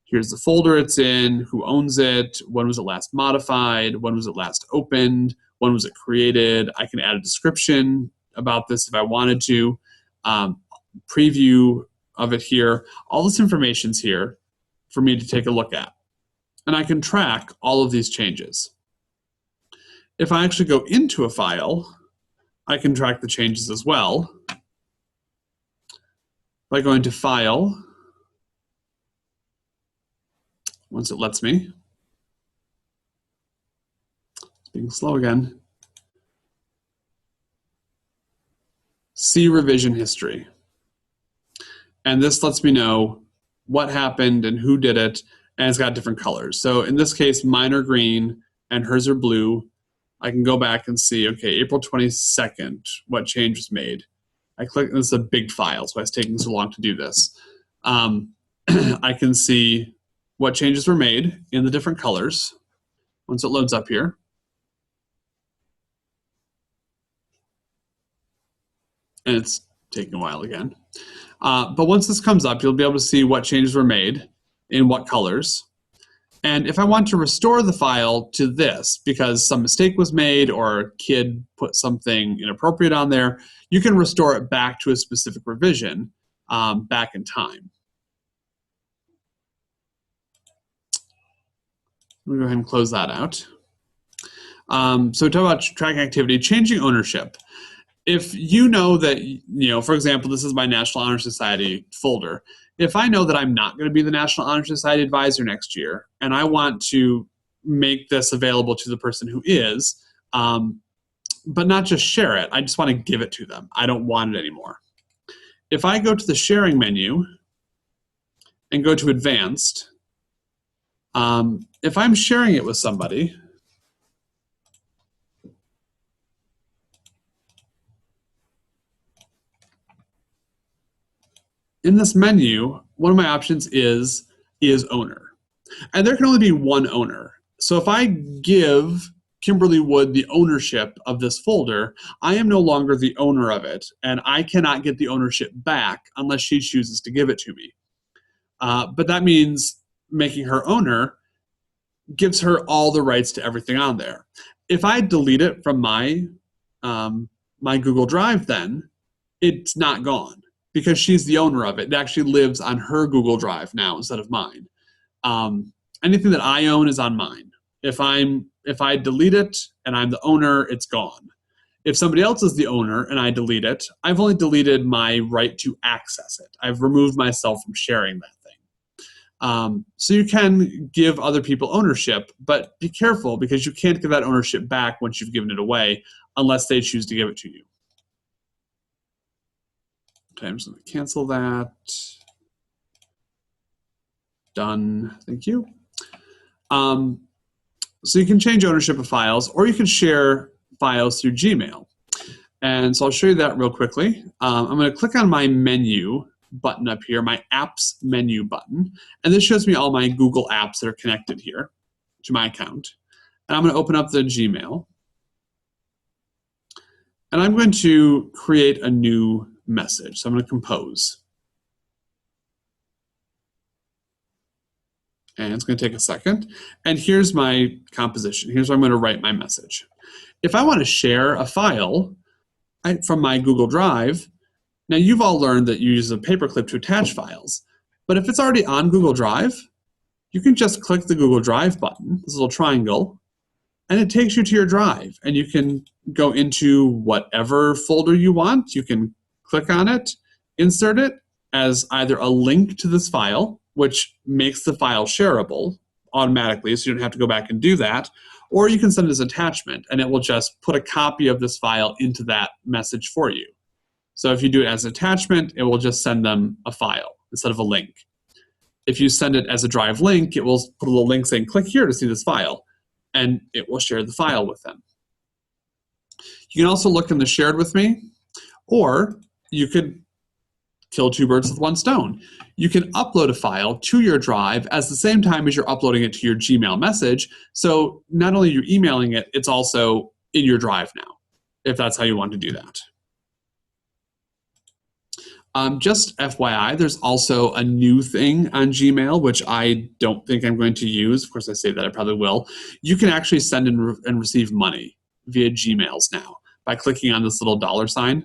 Here's the folder it's in, who owns it, when was it last modified, when was it last opened, when was it created. I can add a description about this if I wanted to. Preview of it here. All this information's here for me to take a look at. And I can track all of these changes. If I actually go into a file, I can track the changes as well by going to File, once it lets me. It's being slow again. See Revision History. And this lets me know what happened and who did it, and it's got different colors. So in this case, mine are green and hers are blue. I can go back and see, okay, April 22nd, what change was made. I click, this is a big file, so it's taking so long to do this. I can see what changes were made in the different colors once it loads up here. And it's taking a while again. But once this comes up, you'll be able to see what changes were made in what colors. And if I want to restore the file to this because some mistake was made or a kid put something inappropriate on there, you can restore it back to a specific revision back in time. Let me go ahead and close that out. So talk about tracking activity, changing ownership. If you know that, for example, this is my National Honor Society folder. If I know that I'm not going to be the National Honor Society advisor next year, and I want to make this available to the person who is, but not just share it. I just want to give it to them. I don't want it anymore. If I go to the sharing menu and go to advanced, if I'm sharing it with somebody, in this menu, one of my options is owner. And there can only be one owner. So if I give Kimberly Wood the ownership of this folder, I am no longer the owner of it, and I cannot get the ownership back unless she chooses to give it to me. But that means making her owner gives her all the rights to everything on there. If I delete it from my Google Drive, then it's not gone because she's the owner of it. It actually lives on her Google Drive now instead of mine. Anything that I own is on mine. If I delete it and I'm the owner, it's gone. If somebody else is the owner and I delete it, I've only deleted my right to access it. I've removed myself from sharing that thing. So you can give other people ownership, but be careful because you can't give that ownership back once you've given it away unless they choose to give it to you. Okay, I'm just going to cancel that. Done. Thank you. So you can change ownership of files, or you can share files through Gmail. And so I'll show you that real quickly. I'm going to click on my menu button up here, my apps menu button, and this shows me all my Google apps that are connected here to my account. And I'm going to open up the Gmail. And I'm going to create a new message. So I'm going to compose. And it's going to take a second. And here's my composition. Here's where I'm going to write my message. If I want to share a file from my Google Drive, now you've all learned that you use a paperclip to attach files. But if it's already on Google Drive, you can just click the Google Drive button, this little triangle, and it takes you to your drive. And you can go into whatever folder you want. You can click on it, insert it as either a link to this file, which makes the file shareable automatically, so you don't have to go back and do that, or you can send it as attachment, and it will just put a copy of this file into that message for you. So if you do it as an attachment, it will just send them a file instead of a link. If you send it as a drive link, it will put a little link saying, click here to see this file, and it will share the file with them. You can also look in the shared with me, or you could kill two birds with one stone. You can upload a file to your drive at the same time as you're uploading it to your Gmail message. So not only you're emailing it, it's also in your drive now, if that's how you want to do that. Just FYI, there's also a new thing on Gmail, which I don't think I'm going to use. Of course, I say that I probably will. You can actually send and receive money via Gmails now by clicking on this little $sign.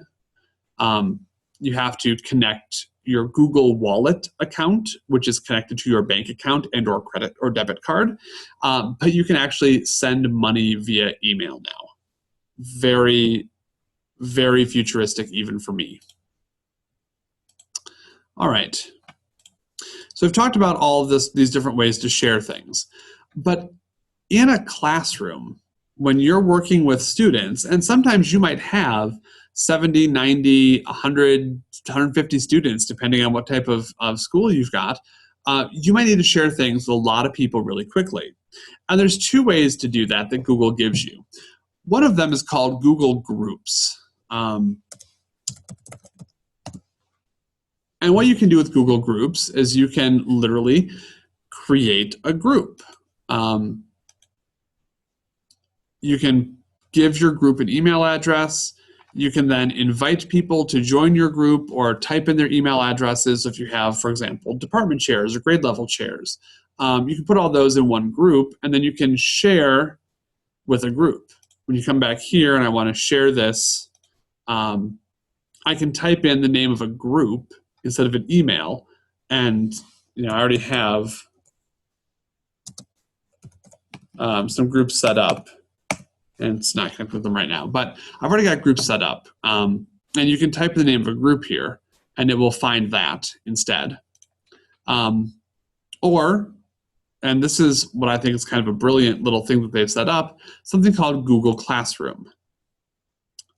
You have to connect your Google Wallet account, which is connected to your bank account and or credit or debit card. But you can actually send money via email now. Very, very futuristic even for me. All right. So we've talked about all of these different ways to share things. But in a classroom, when you're working with students, and sometimes you might have 70, 90, 100, 150 students, depending on what type of school you've got, you might need to share things with a lot of people really quickly. And there's two ways to do that Google gives you. One of them is called Google Groups. And what you can do with Google Groups is you can literally create a group. You can give your group an email address. You can then invite people to join your group or type in their email addresses if you have, for example, department chairs or grade level chairs. You can put all those in one group, and then you can share with a group. When you come back here and I want to share this, I can type in the name of a group instead of an email, and I already have some groups set up, and it's not connected with them right now, but I've already got groups set up, and you can type in the name of a group here, and it will find that instead. Or, and this is what I think is kind of a brilliant little thing that they've set up, something called Google Classroom.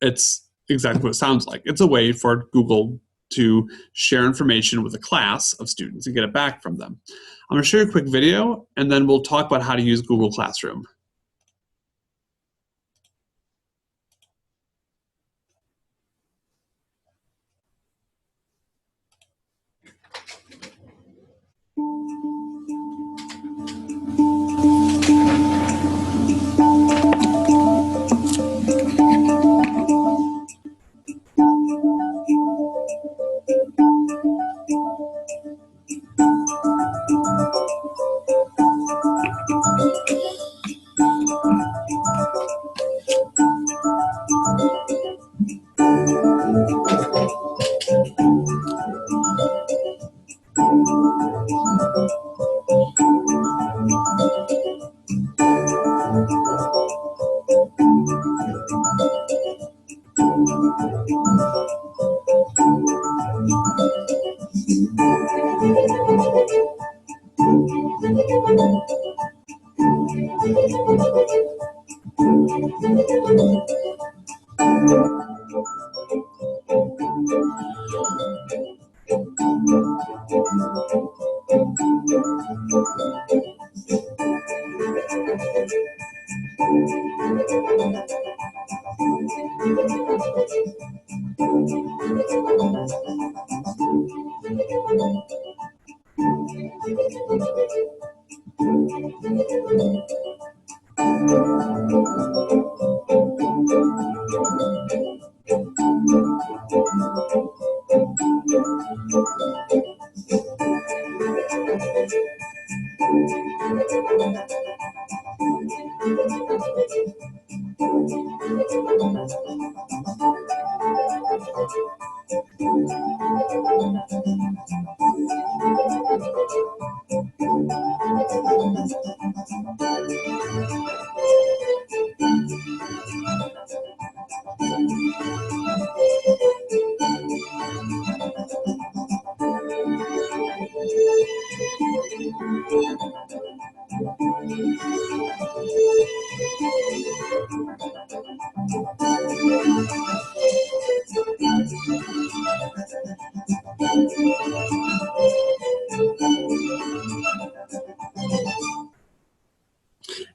it's exactly what it sounds like. It's a way for Google to share information with a class of students and get it back from them. I'm going to show you a quick video, and then we'll talk about how to use Google Classroom.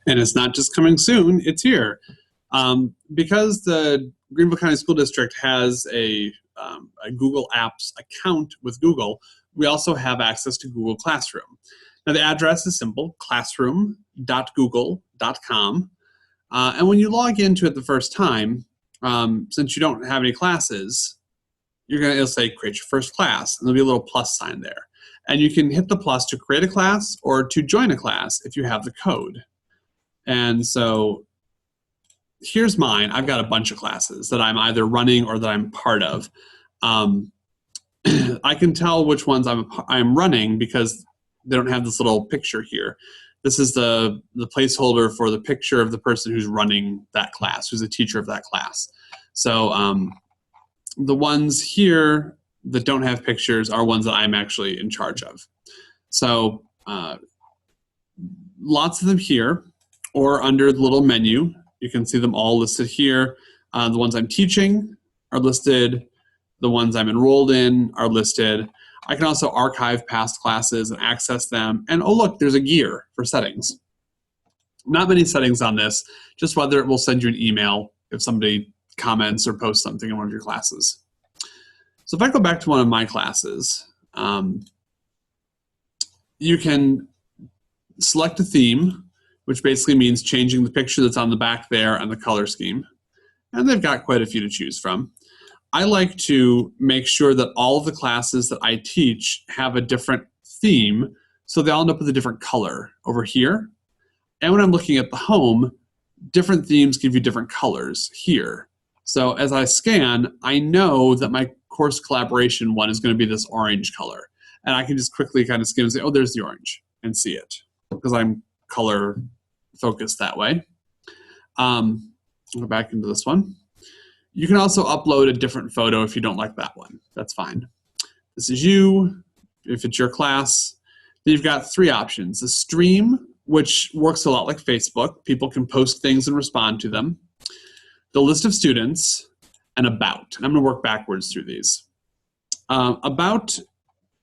And it's not just coming soon, it's here. Because the Greenville County School District has a Google Apps account with Google, we also have access to Google Classroom. Now the address is simple, classroom.google.com. And when you log into it the first time, since you don't have any classes, it'll say create your first class, and there'll be a little plus sign there. And you can hit the plus to create a class or to join a class if you have the code. And so here's mine. I've got a bunch of classes that I'm either running or that I'm part of. I can tell which ones I'm running because they don't have this little picture here. This is the placeholder for the picture of the person who's running that class, who's a teacher of that class. So the ones here that don't have pictures are ones that I'm actually in charge of. So lots of them here, or under the little menu. You can see them all listed here. The ones I'm teaching are listed. The ones I'm enrolled in are listed. I can also archive past classes and access them. And oh look, there's a gear for settings. Not many settings on this, just whether it will send you an email if somebody comments or posts something in one of your classes. So if I go back to one of my classes, you can select a theme, which basically means changing the picture that's on the back there and the color scheme. And they've got quite a few to choose from. I like to make sure that all of the classes that I teach have a different theme, so they all end up with a different color over here. And when I'm looking at the home, different themes give you different colors here. So as I scan, I know that my course collaboration one is going to be this orange color. And I can just quickly kind of skim and say, oh, there's the orange, and see it, because I'm color focused that way. I'll go back into this one. You can also upload a different photo if you don't like that one. That's fine. This is you, if it's your class. Then you've got three options. The stream, which works a lot like Facebook. People can post things and respond to them. The list of students, and About. And I'm going to work backwards through these. About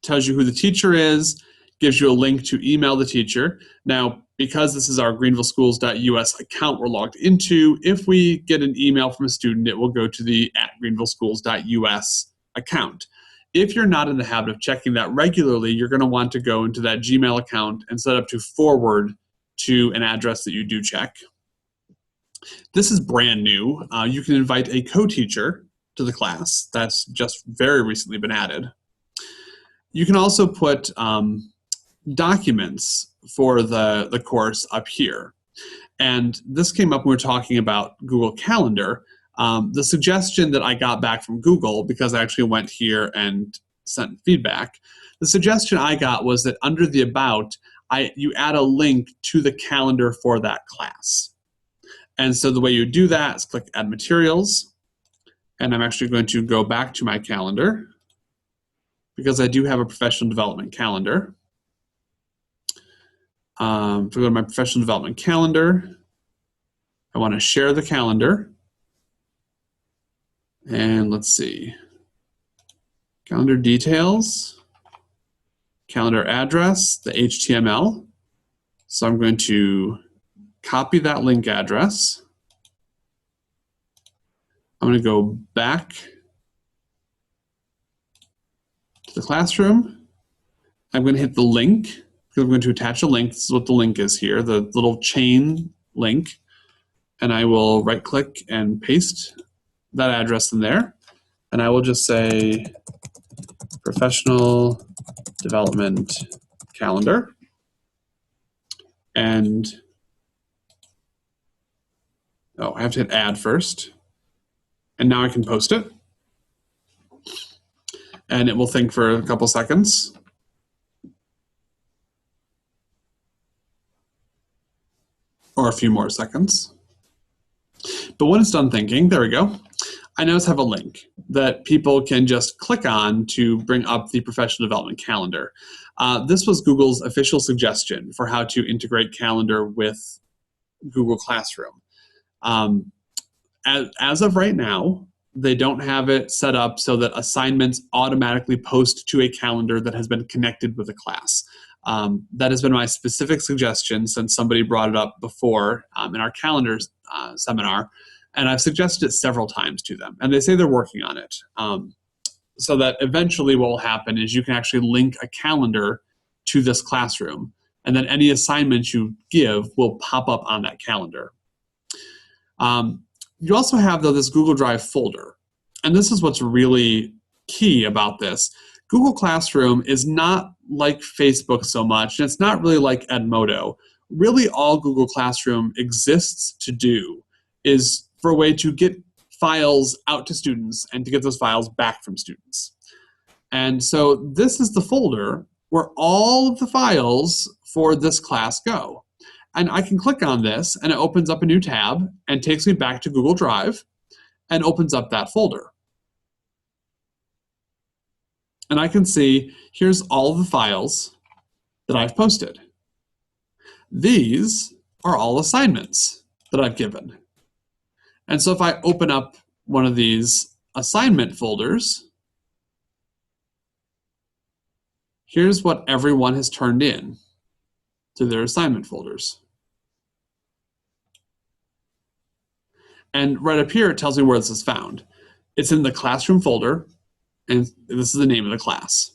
tells you who the teacher is, gives you a link to email the teacher. Now, because this is our greenvilleschools.us account we're logged into, if we get an email from a student, it will go to the @greenvilleschools.us account. If you're not in the habit of checking that regularly, you're going to want to go into that Gmail account and set up to forward to an address that you do check. This is brand new. You can invite a co-teacher to the class. That's just very recently been added. You can also put documents for the course up here. And this came up when we were talking about Google Calendar. The suggestion that I got back from Google, because I actually went here and sent feedback, the suggestion I got was that under the About, you add a link to the calendar for that class. And so the way you do that is click Add Materials. And I'm actually going to go back to my calendar because I do have a professional development calendar. If I go to my professional development calendar, I want to share the calendar. And let's see, calendar details, calendar address, the HTML. So I'm going to copy that link address. I'm going to go back to the classroom. I'm going to hit the link because I'm going to attach a link. This is what the link is here, the little chain link. And I will right click and paste that address in there. And I will just say professional development calendar. And I have to hit add first. And now I can post it. And it will think for a couple seconds. Or a few more seconds. But when it's done thinking, there we go. I now have a link that people can just click on to bring up the professional development calendar. This was Google's official suggestion for how to integrate Calendar with Google Classroom. As of right now, they don't have it set up so that assignments automatically post to a calendar that has been connected with a class. That has been my specific suggestion since somebody brought it up before in our calendars seminar, and I've suggested it several times to them, and they say they're working on it. So that eventually what will happen is you can actually link a calendar to this classroom, and then any assignments you give will pop up on that calendar. You also have, though, this Google Drive folder, and this is what's really key about this. Google Classroom is not like Facebook so much, and it's not really like Edmodo. Really all Google Classroom exists to do is for a way to get files out to students and to get those files back from students. And so this is the folder where all of the files for this class go. And I can click on this and it opens up a new tab and takes me back to Google Drive and opens up that folder. And I can see here's all of the files that I've posted. These are all assignments that I've given. And so if I open up one of these assignment folders, here's what everyone has turned in to their assignment folders. And right up here, it tells me where this is found. It's in the classroom folder, and this is the name of the class.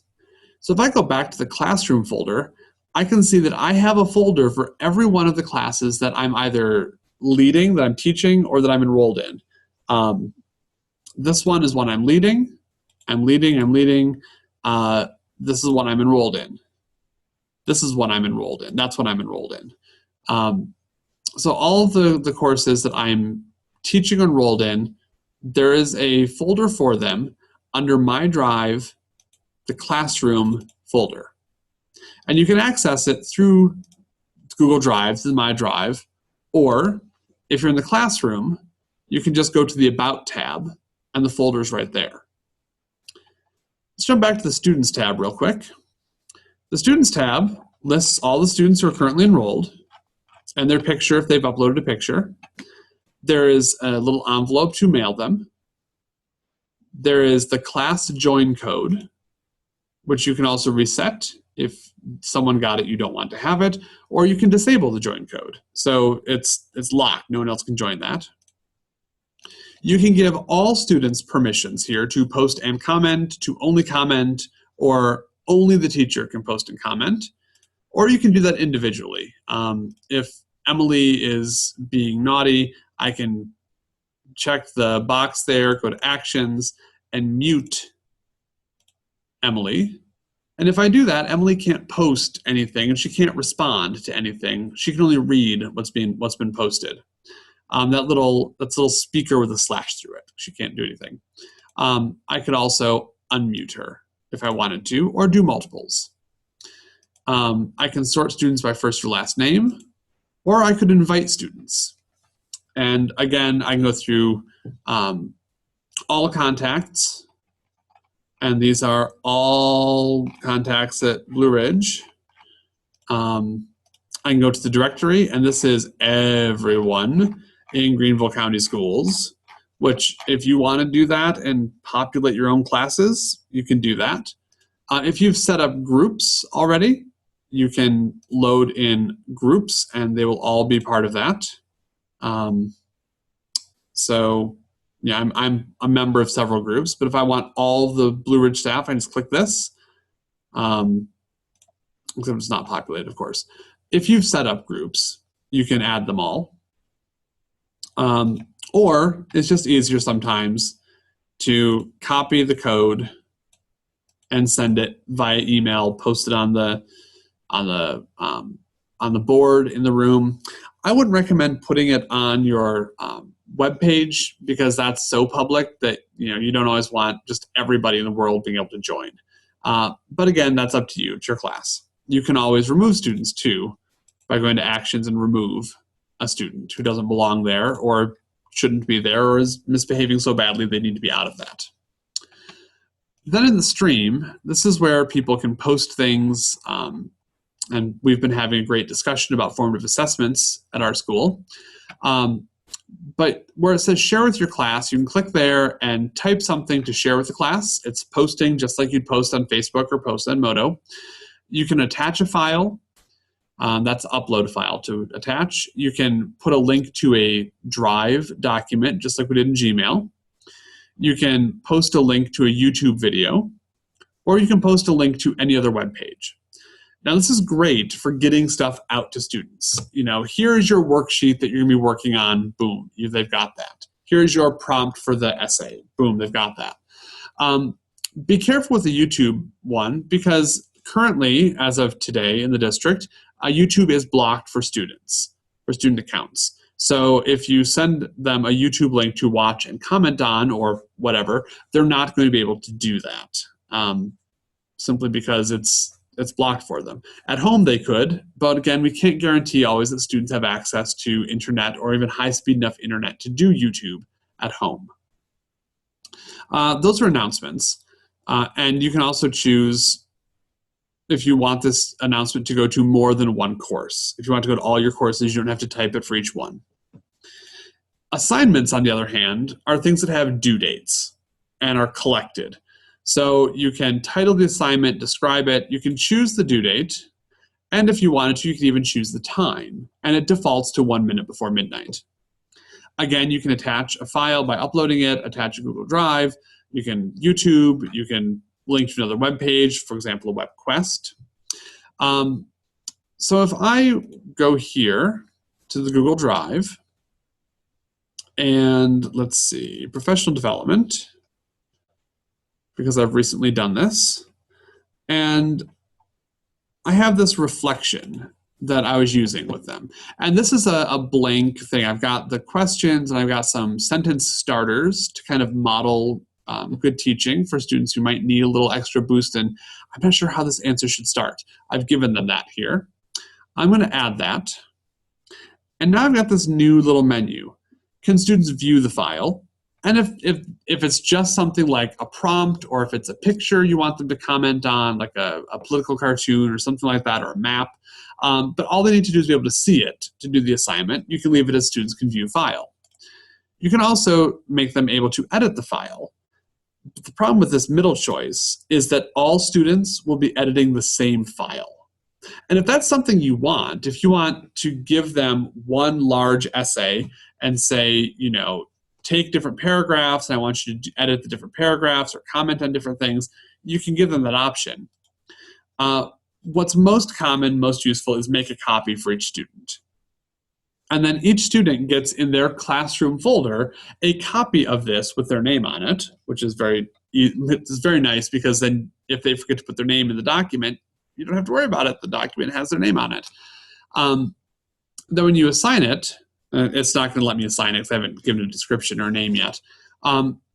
So if I go back to the classroom folder, I can see that I have a folder for every one of the classes that I'm either leading, that I'm teaching, or that I'm enrolled in. This one is one I'm leading. This is one I'm enrolled in. This is one I'm enrolled in. That's what I'm enrolled in. So all of the courses that I'm teaching enrolled in, there is a folder for them under My Drive, the Classroom folder. And you can access it through Google Drive, through My Drive, or if you're in the classroom, you can just go to the About tab and the folder's right there. Let's jump back to the Students tab real quick. The Students tab lists all the students who are currently enrolled and their picture if they've uploaded a picture. There is a little envelope to mail them. There is the class join code, which you can also reset if someone got it, you don't want to have it, or you can disable the join code. So it's locked, no one else can join that. You can give all students permissions here to post and comment, to only comment, or only the teacher can post and comment, or you can do that individually. If Emily is being naughty, I can check the box there, go to actions, and mute Emily. And if I do that, Emily can't post anything and she can't respond to anything. She can only read what's been posted. That's a little speaker with a slash through it. She can't do anything. I could also unmute her if I wanted to, or do multiples. I can sort students by first or last name, or I could invite students. And again, I can go through all contacts, and these are all contacts at Blue Ridge. I can go to the directory, and this is everyone in Greenville County Schools, which if you want to do that and populate your own classes, you can do that. If you've set up groups already, you can load in groups, and they will all be part of that. So yeah, I'm a member of several groups, but if I want all the Blue Ridge staff, I just click this. Except it's not populated, of course. If you've set up groups, you can add them all. Or it's just easier sometimes to copy the code and send it via email, post it on the board in the room. I wouldn't recommend putting it on your web page, because that's so public that you don't always want just everybody in the world being able to join. But again, that's up to you. It's your class. You can always remove students too by going to actions and remove a student who doesn't belong there or shouldn't be there or is misbehaving so badly they need to be out of that. Then in the stream, this is where people can post things, and we've been having a great discussion about formative assessments at our school. But where it says share with your class, you can click there and type something to share with the class. It's posting just like you'd post on Facebook or post on Modo. You can attach a file. That's upload file to attach. You can put a link to a Drive document, just like we did in Gmail. You can post a link to a YouTube video, or you can post a link to any other web page. Now, this is great for getting stuff out to students. Here's your worksheet that you're going to be working on. Boom, they've got that. Here's your prompt for the essay. Boom, they've got that. Be careful with the YouTube one, because currently, as of today in the district, YouTube is blocked for students, for student accounts. So if you send them a YouTube link to watch and comment on or whatever, they're not going to be able to do that, simply because it's blocked for them. At home they could, but again, we can't guarantee always that students have access to internet or even high-speed enough internet to do YouTube at home. Those are announcements. And you can also choose if you want this announcement to go to more than one course. If you want to go to all your courses, you don't have to type it for each one. Assignments, on the other hand, are things that have due dates and are collected. So you can title the assignment, describe it, you can choose the due date, and if you wanted to, you can even choose the time, and it defaults to 1 minute before midnight. Again, you can attach a file by uploading it, attach a Google Drive, you can YouTube, you can link to another web page, for example, a web quest. So if I go here to the Google Drive, and let's see, professional development, because I've recently done this, and I have this reflection that I was using with them. And this is a blank thing. I've got the questions and I've got some sentence starters to kind of model good teaching for students who might need a little extra boost, and I'm not sure how this answer should start. I've given them that here. I'm going to add that. And now I've got this new little menu. Can students view the file? And if it's just something like a prompt, or if it's a picture you want them to comment on, like a political cartoon or something like that, or a map, but all they need to do is be able to see it to do the assignment, you can leave it as students can view file. You can also make them able to edit the file But the problem with this middle choice is that all students will be editing the same file. And if that's something you want, if you want to give them one large essay and say, you know, take different paragraphs and I want you to edit the different paragraphs or comment on different things, you can give them that option. What's most common, most useful is make a copy for each student. And then each student gets in their classroom folder a copy of this with their name on it, which is very nice because then if they forget to put their name in the document, you don't have to worry about it. The document has their name on it. Then when you assign it, it's not going to let me assign it because I haven't given a description or a name yet.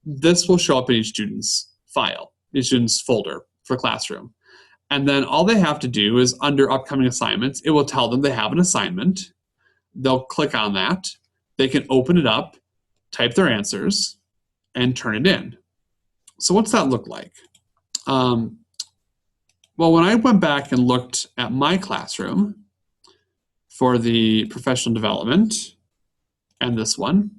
This will show up in each student's file, each student's folder for classroom. And then all they have to do is under upcoming assignments, it will tell them they have an assignment. They'll click on that. They can open it up, type their answers, and turn it in. So what's that look like? Well, when I went back and looked at my classroom for the professional development and this one,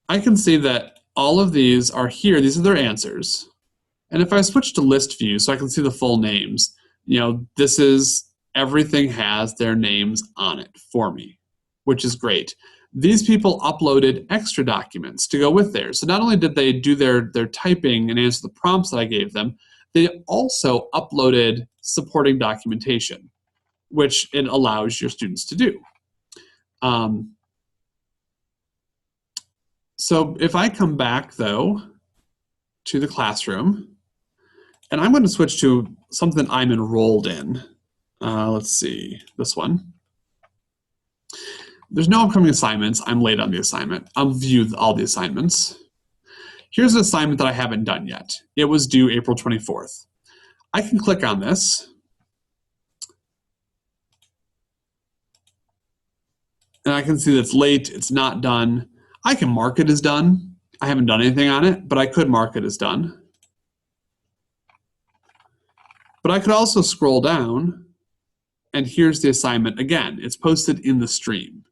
I can see that all of these are here. These are their answers. And if I switch to list view so I can see the full names, you know, this is everything has their names on it for me, which is great. These people uploaded extra documents to go with theirs. So not only did they do their typing and answer the prompts that I gave them, they also uploaded supporting documentation, which it allows your students to do. So if I come back, though, to the classroom, and I'm going to switch to something I'm enrolled in. Let's see, this one. There's no upcoming assignments. I'm late on the assignment. I'll view all the assignments. Here's an assignment that I haven't done yet. It was due April 24th. I can click on this. And I can see that it's late, it's not done. I can mark it as done. I haven't done anything on it, but I could mark it as done. But I could also scroll down, and here's the assignment again. It's posted in the stream.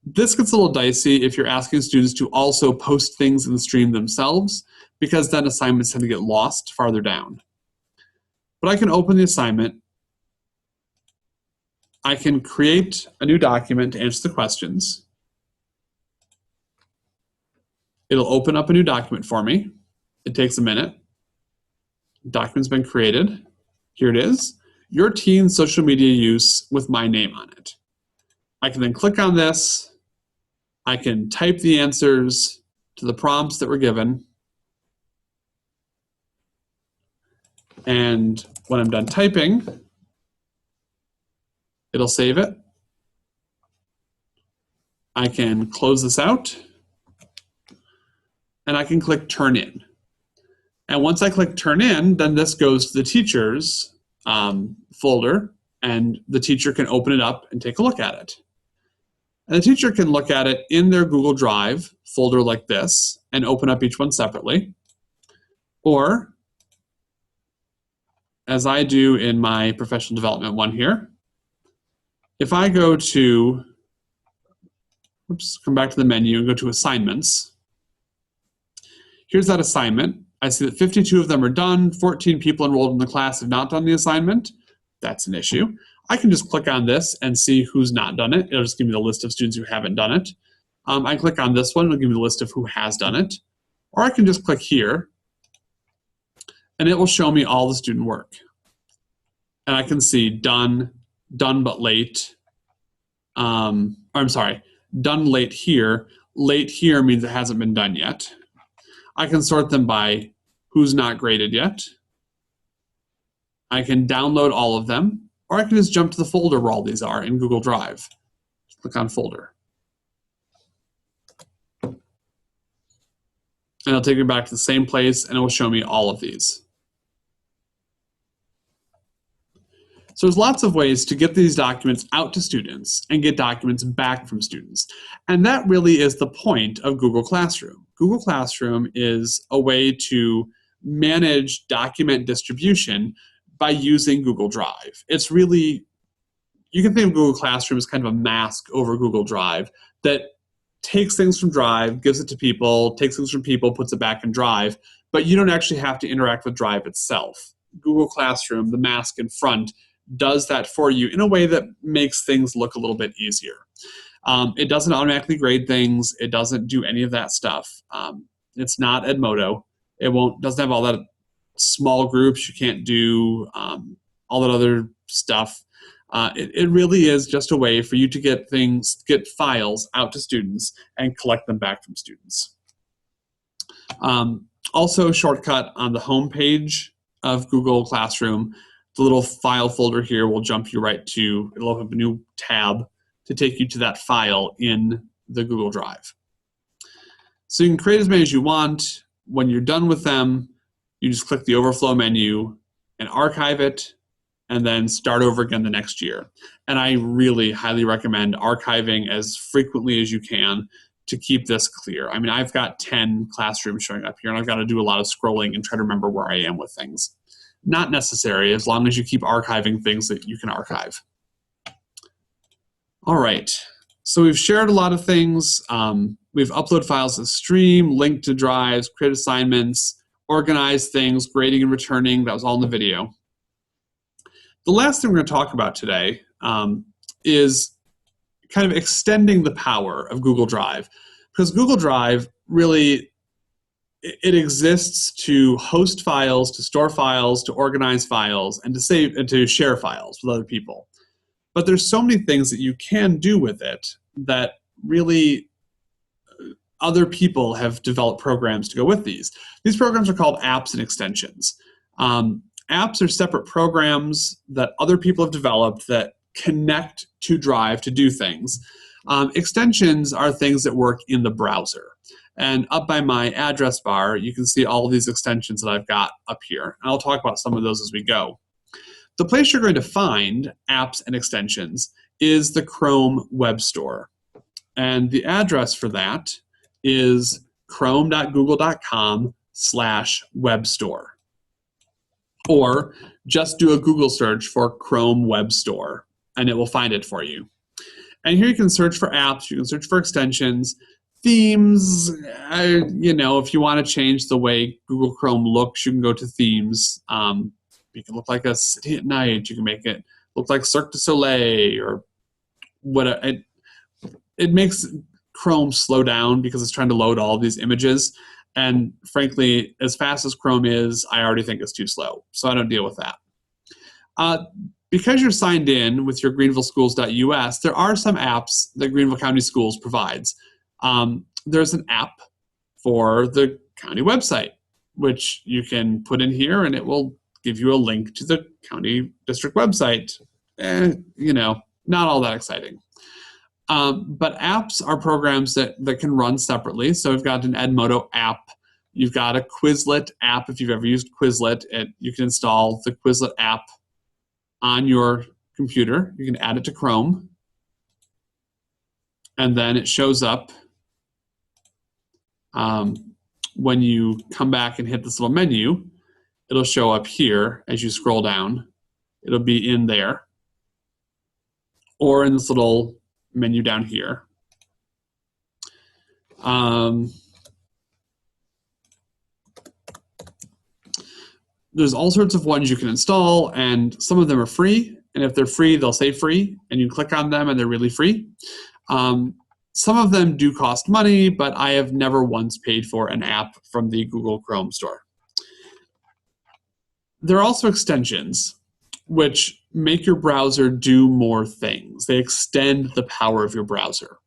This gets a little dicey if you're asking students to also post things in the stream themselves, because then assignments tend to get lost farther down. But I can open the assignment. I can create a new document to answer the questions. It'll open up a new document for me. It takes a minute. Document's been created. Here it is. Your teen's social media use with my name on it. I can then click on this. I can type the answers to the prompts that were given. And when I'm done typing, it'll save it. I can close this out. And I can click Turn In. And once I click Turn In, then this goes to the teacher's folder, and the teacher can open it up and take a look at it. And the teacher can look at it in their Google Drive folder like this and open up each one separately. Or, as I do in my professional development one here, if I go to, come back to the menu and go to Assignments, here's that assignment. I see that 52 of them are done, 14 people enrolled in the class have not done the assignment. That's an issue. I can just click on this and see who's not done it. It'll just give me the list of students who haven't done it. I click on this one, it'll give me the list of who has done it. Or I can just click here, and it will show me all the student work. And I can see done, done but late. I'm sorry, done late here. Late here means it hasn't been done yet. I can sort them by who's not graded yet. I can download all of them, or I can just jump to the folder where all these are in Google Drive. Click on Folder. And it'll take me back to the same place, and it will show me all of these. So there's lots of ways to get these documents out to students and get documents back from students. And that really is the point of Google Classroom. Google Classroom is a way to manage document distribution by using Google Drive. It's really, you can think of Google Classroom as kind of a mask over Google Drive that takes things from Drive, gives it to people, takes things from people, puts it back in Drive, but you don't actually have to interact with Drive itself. Google Classroom, the mask in front, does that for you in a way that makes things look a little bit easier. It doesn't automatically grade things. It doesn't do any of that stuff. It's not Edmodo. It doesn't have all that small groups. You can't do all that other stuff. It really is just a way for you to get files out to students and collect them back from students. Also, shortcut on the home page of Google Classroom, the little file folder here will jump you right to, it'll open up a new tab to take you to that file in the Google Drive. So you can create as many as you want. When you're done with them, you just click the overflow menu and archive it, and then start over again the next year. And I really highly recommend archiving as frequently as you can to keep this clear. I mean, I've got 10 classrooms showing up here, and I've got to do a lot of scrolling and try to remember where I am with things. Not necessary, as long as you keep archiving things that you can archive. All right, so we've shared a lot of things. We've uploaded files to Stream, linked to drives, create assignments, organized things, grading and returning. That was all in the video. The last thing we're going to talk about today is kind of extending the power of Google Drive. Because Google Drive really, it exists to host files, to store files, to organize files, and to save and to share files with other people. But there's so many things that you can do with it that really other people have developed programs to go with these. These programs are called apps and extensions. Apps are separate programs that other people have developed that connect to Drive to do things. Extensions are things that work in the browser. And up by my address bar, you can see all of these extensions that I've got up here. And I'll talk about some of those as we go. The place you're going to find apps and extensions is the Chrome Web Store. And the address for that is chrome.google.com/webstore. Or just do a Google search for Chrome Web Store, and it will find it for you. And here you can search for apps, you can search for extensions, themes. If you want to change the way Google Chrome looks, you can go to themes. You can look like a city at night. You can make it look like Cirque du Soleil or whatever. It makes Chrome slow down because it's trying to load all of these images. And frankly, as fast as Chrome is, I already think it's too slow. So I don't deal with that. Because you're signed in with your greenvilleschools.us, there are some apps that Greenville County Schools provides. There's an app for the county website, which you can put in here and it will give you a link to the county district website. Not all that exciting. But apps are programs that can run separately. So we've got an Edmodo app. You've got a Quizlet app. If you've ever used Quizlet, you can install the Quizlet app on your computer. You can add it to Chrome. And then it shows up when you come back and hit this little menu. It'll show up here as you scroll down. It'll be in there. Or in this little menu down here. There's all sorts of ones you can install, and some of them are free. And if they're free, they'll say free, and you click on them and they're really free. Some of them do cost money, but I have never once paid for an app from the Google Chrome store. There are also extensions, which make your browser do more things. They extend the power of your browser.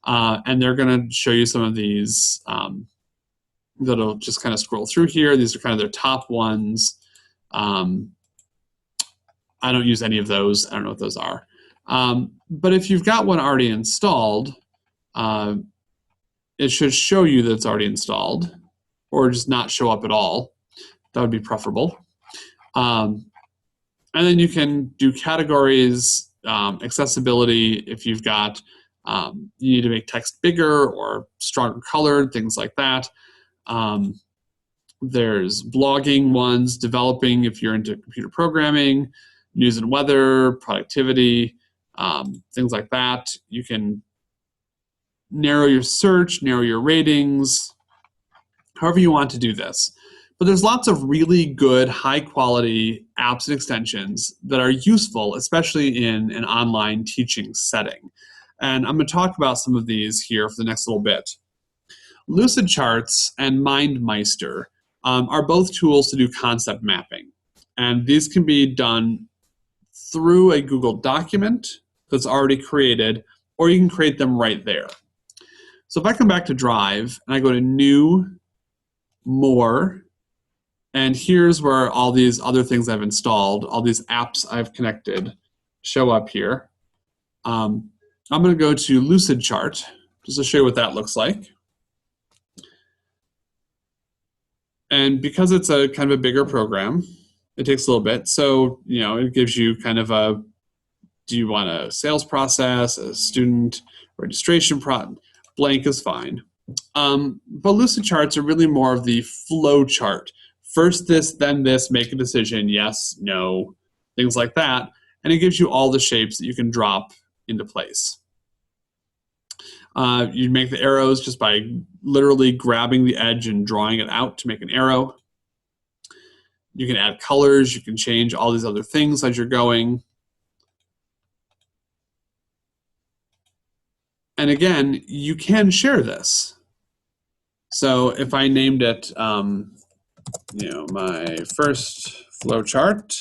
And they're going to show you some of these that'll just kind of scroll through here. These are kind of their top ones. I don't use any of those. I don't know what those are. But if you've got one already installed, it should show you that it's already installed, or just not show up at all. That would be preferable. And then you can do categories, accessibility. If you've got, you need to make text bigger or stronger colored, things like that. There's blogging ones, developing if you're into computer programming, news and weather, productivity, things like that. You can narrow your search, narrow your ratings, however you want to do this. But there's lots of really good, high-quality apps and extensions that are useful, especially in an online teaching setting. And I'm going to talk about some of these here for the next little bit. Lucidcharts and MindMeister are both tools to do concept mapping. And these can be done through a Google document that's already created, or you can create them right there. So if I come back to Drive and I go to New, More, and here's where all these other things I've installed, all these apps I've connected, show up here. I'm going to go to Lucidchart just to show you what that looks like. And because it's a kind of a bigger program, it takes a little bit. So, it gives you kind of a, do you want a sales process, a student registration process? Blank is fine. But Lucidcharts are really more of the flow chart. First this, then this, make a decision, yes, no, things like that. And it gives you all the shapes that you can drop into place. You make the arrows just by literally grabbing the edge and drawing it out to make an arrow. You can add colors, you can change all these other things as you're going. And again, you can share this. So if I named it, my first flowchart,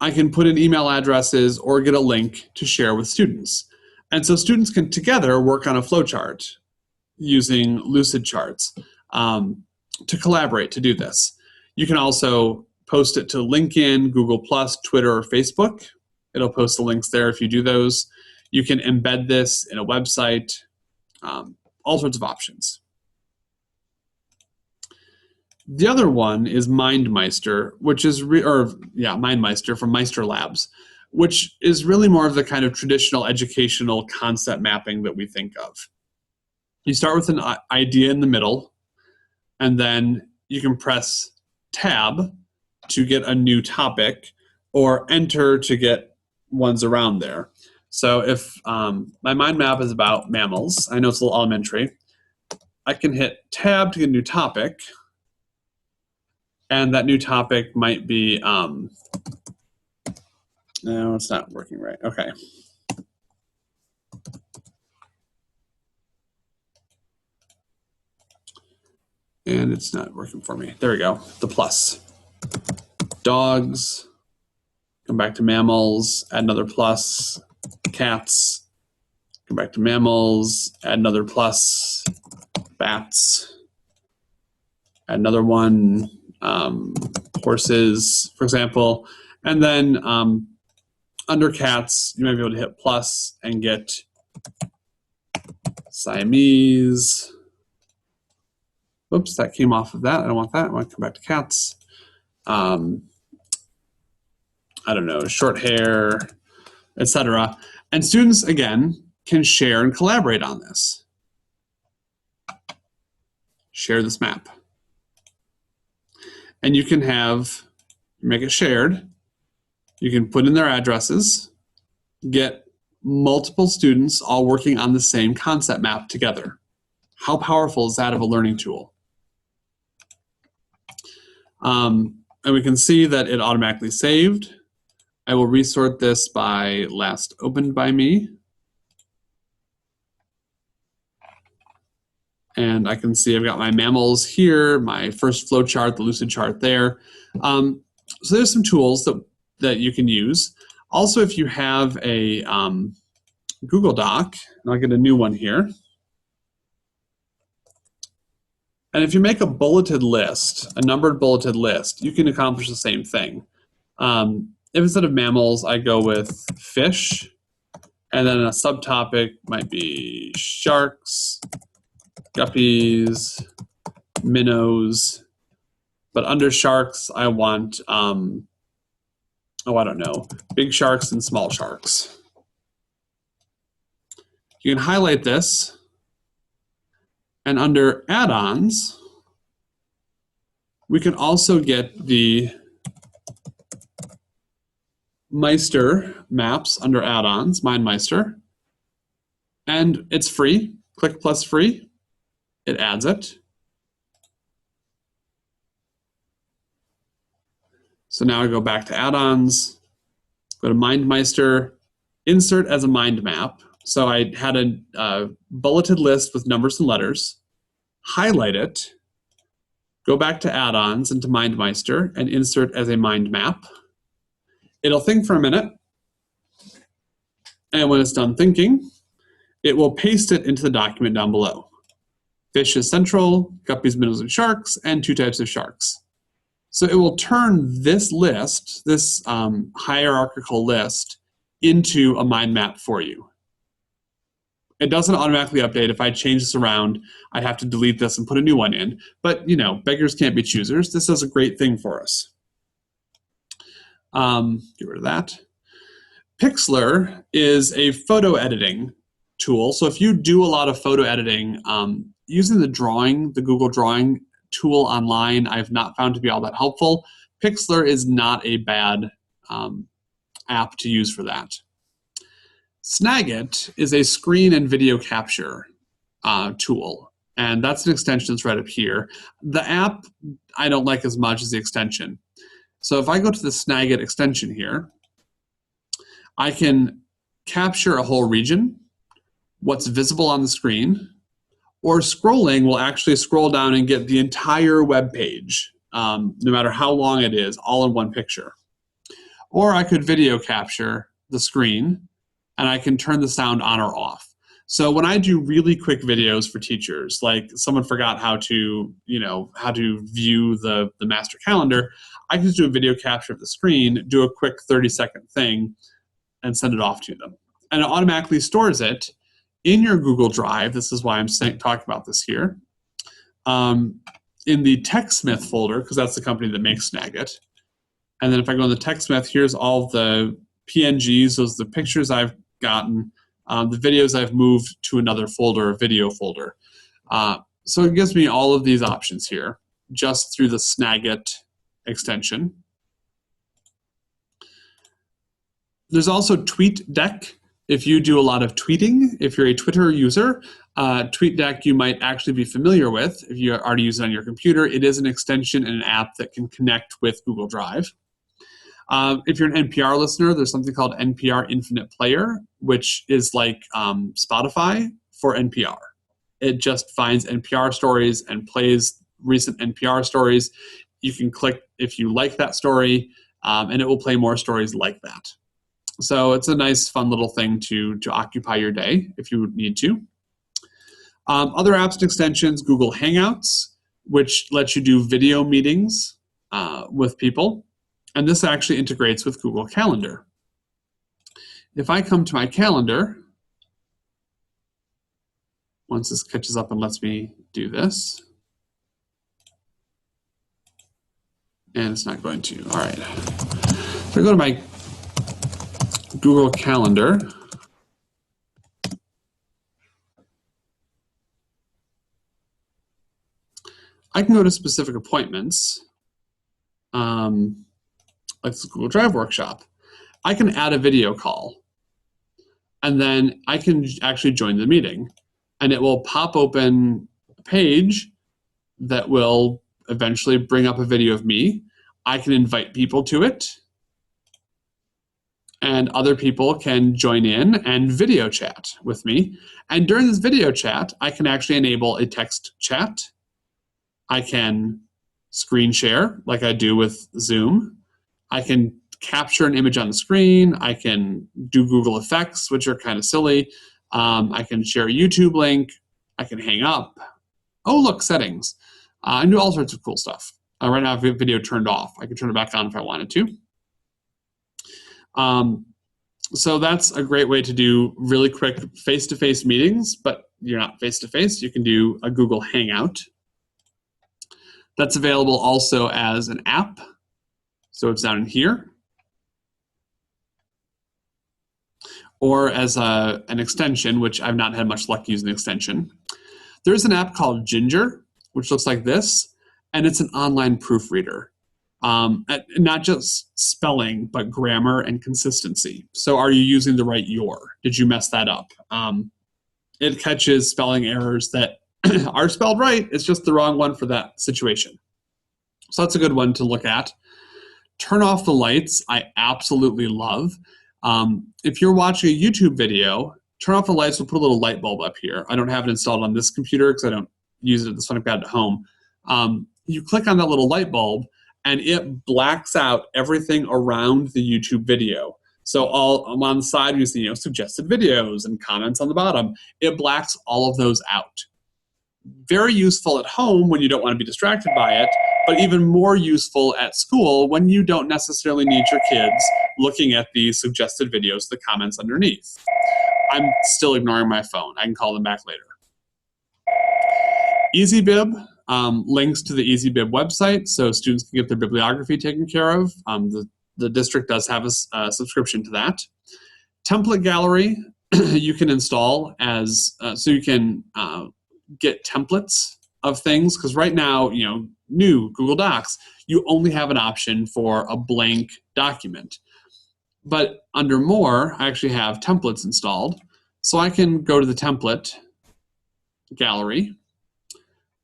I can put in email addresses or get a link to share with students. And so students can together work on a flowchart using Lucidcharts to collaborate to do this. You can also post it to LinkedIn, Google+, Twitter, or Facebook. It'll post the links there if you do those. You can embed this in a website, all sorts of options. The other one is MindMeister, which is, MindMeister from Meister Labs, which is really more of the kind of traditional educational concept mapping that we think of. You start with an idea in the middle, and then you can press Tab to get a new topic, or Enter to get ones around there. So if my mind map is about mammals, I know it's a little elementary, I can hit Tab to get a new topic, and that new topic might be, no, it's not working right, okay. And it's not working for me. There we go, the plus. Dogs, come back to mammals, add another plus. Cats, come back to mammals, add another plus. Bats, add another one. Horses, for example. And then under cats, you might be able to hit plus and get Siamese. Whoops, that came off of that. I don't want that. I want to come back to cats. I don't know, short hair, etc. And students, again, can share and collaborate on this. Share this map. And you can make it shared. You can put in their addresses, get multiple students all working on the same concept map together. How powerful is that of a learning tool? And we can see that it automatically saved. I will resort this by last opened by me. And I can see I've got my mammals here, my first flowchart, the Lucidchart there. So there's some tools that you can use. Also, if you have a Google Doc, and I'll get a new one here. And if you make a bulleted list, a numbered bulleted list, you can accomplish the same thing. If instead of mammals, I go with fish, and then a subtopic might be sharks, guppies, minnows, but under sharks, I want, I don't know, big sharks and small sharks. You can highlight this, and under add-ons, we can also get the Meister maps under add-ons, MindMeister, And it's free. Click plus free. It adds it. So now I go back to add-ons, go to MindMeister, insert as a mind map. So I had a bulleted list with numbers and letters, highlight it, go back to add-ons into MindMeister and insert as a mind map. It'll think for a minute. And when it's done thinking, it will paste it into the document down below. Fish is central, guppies, minnows, and sharks, and 2 types of sharks. So it will turn this list, this hierarchical list, into a mind map for you. It doesn't automatically update. If I change this around, I'd have to delete this and put a new one in. But, you know, beggars can't be choosers. This does a great thing for us. Get rid of that. Pixlr is a photo editing tool. So if you do a lot of photo editing, using the Google Drawing tool online, I've not found to be all that helpful. Pixlr is not a bad app to use for that. Snagit is a screen and video capture tool, and that's an extension that's right up here. The app I don't like as much as the extension. So if I go to the Snagit extension here, I can capture a whole region, what's visible on the screen, or scrolling will actually scroll down and get the entire web page, no matter how long it is, all in one picture. Or I could video capture the screen, and I can turn the sound on or off. So when I do really quick videos for teachers, like someone forgot how to view the master calendar, I can just do a video capture of the screen, do a quick 30-second thing, and send it off to them. And it automatically stores it in your Google Drive. This is why I'm talking about this here. In the TechSmith folder, because that's the company that makes Snagit. And then if I go in the TechSmith, here's all the PNGs, those are the pictures I've gotten, the videos I've moved to another folder, a video folder. So it gives me all of these options here, just through the Snagit extension. There's also TweetDeck. If you do a lot of tweeting, if you're a Twitter user, TweetDeck you might actually be familiar with if you already use it on your computer. It is an extension and an app that can connect with Google Drive. If you're an NPR listener, there's something called NPR Infinite Player, which is like Spotify for NPR. It just finds NPR stories and plays recent NPR stories. You can click if you like that story, and it will play more stories like that. So it's a nice, fun little thing to occupy your day if you need to. Other apps and extensions, Google Hangouts, which lets you do video meetings with people. And this actually integrates with Google Calendar. If I come to my calendar, once this catches up and lets me do this, and it's not going to. All right. If I go to my Google Calendar, I can go to specific appointments, like this Google Drive workshop. I can add a video call, and then I can actually join the meeting, and it will pop open a page that will eventually bring up a video of me. I can invite people to it, and other people can join in and video chat with me. And during this video chat, I can actually enable a text chat. I can screen share like I do with Zoom. I can capture an image on the screen. I can do Google Effects, which are kind of silly. I can share a YouTube link. I can hang up. Oh, look, settings. I can do all sorts of cool stuff. Right now I have the video turned off. I can turn it back on if I wanted to. So that's a great way to do really quick face-to-face meetings, but you're not face-to-face. You can do a Google Hangout. That's available also as an app. So it's down in here. Or as an extension, which I've not had much luck using the extension. There's an app called Ginger, which looks like this, and it's an online proofreader. Not just spelling, but grammar and consistency. So are you using the right your? Did you mess that up? it catches spelling errors that are spelled right. It's just the wrong one for that situation. So that's a good one to look at. Turn off the lights, I absolutely love. If you're watching a YouTube video, turn off the lights. We'll put a little light bulb up here. I don't have it installed on this computer because I don't use it at the Sonic Pad at home. You click on that little light bulb, and it blacks out everything around the YouTube video. So all on the side, you see suggested videos and comments on the bottom. It blacks all of those out. Very useful at home when you don't want to be distracted by it, but even more useful at school when you don't necessarily need your kids looking at the suggested videos, the comments underneath. I'm still ignoring my phone. I can call them back later. EasyBib, links to the EasyBib website so students can get their bibliography taken care of. The district does have a subscription to that. Template Gallery, you can install as, so you can get templates of things, because right now, new Google Docs, you only have an option for a blank document. But under More, I actually have templates installed. So I can go to the template gallery,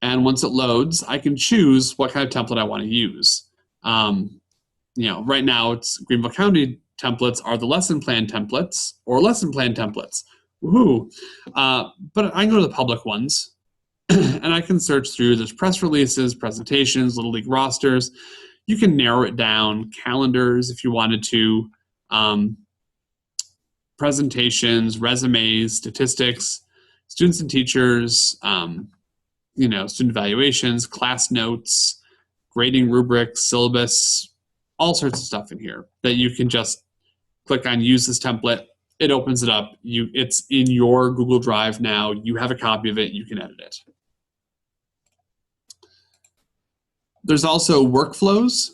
and once it loads, I can choose what kind of template I want to use. Right now, it's Greenville County templates are the lesson plan templates or lesson plan templates. Woohoo! But I can go to the public ones, and I can search through. There's press releases, presentations, Little League rosters. You can narrow it down, calendars if you wanted to, presentations, resumes, statistics, students and teachers, student evaluations, class notes, grading rubrics, syllabus, all sorts of stuff in here that you can just click on use this template. It opens it up. It's in your Google Drive now. You have a copy of it. You can edit it. There's also workflows,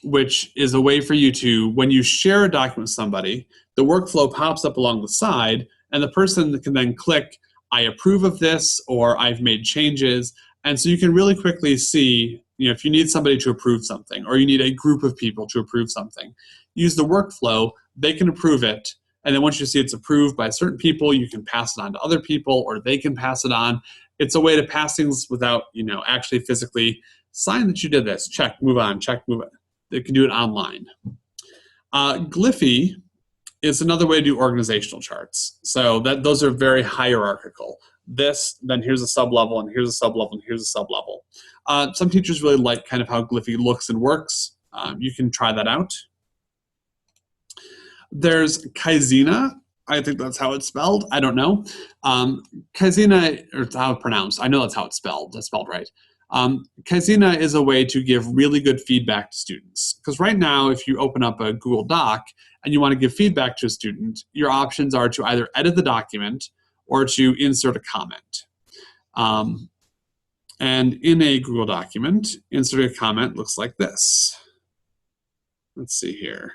which is a way for you to, when you share a document with somebody, the workflow pops up along the side, and the person can then click, I approve of this, or I've made changes. And so you can really quickly see, if you need somebody to approve something, or you need a group of people to approve something, use the workflow, they can approve it. And then once you see it's approved by certain people, you can pass it on to other people, or they can pass it on. It's a way to pass things without, actually physically sign that you did this, check, move on, check, move on. They can do it online. Glyphy is another way to do organizational charts. So those are very hierarchical. This, then here's a sub-level, and here's a sub-level, and here's a sub-level. Some teachers really like kind of how Glyphy looks and works. You can try that out. There's Kaizena. I think that's how it's spelled. I don't know. Kaizena, or how it's pronounced. I know that's how it's spelled. That's spelled right. Kaizena is a way to give really good feedback to students. Because right now, if you open up a Google Doc and you want to give feedback to a student, your options are to either edit the document or to insert a comment. And in a Google document, inserting a comment looks like this. Let's see here.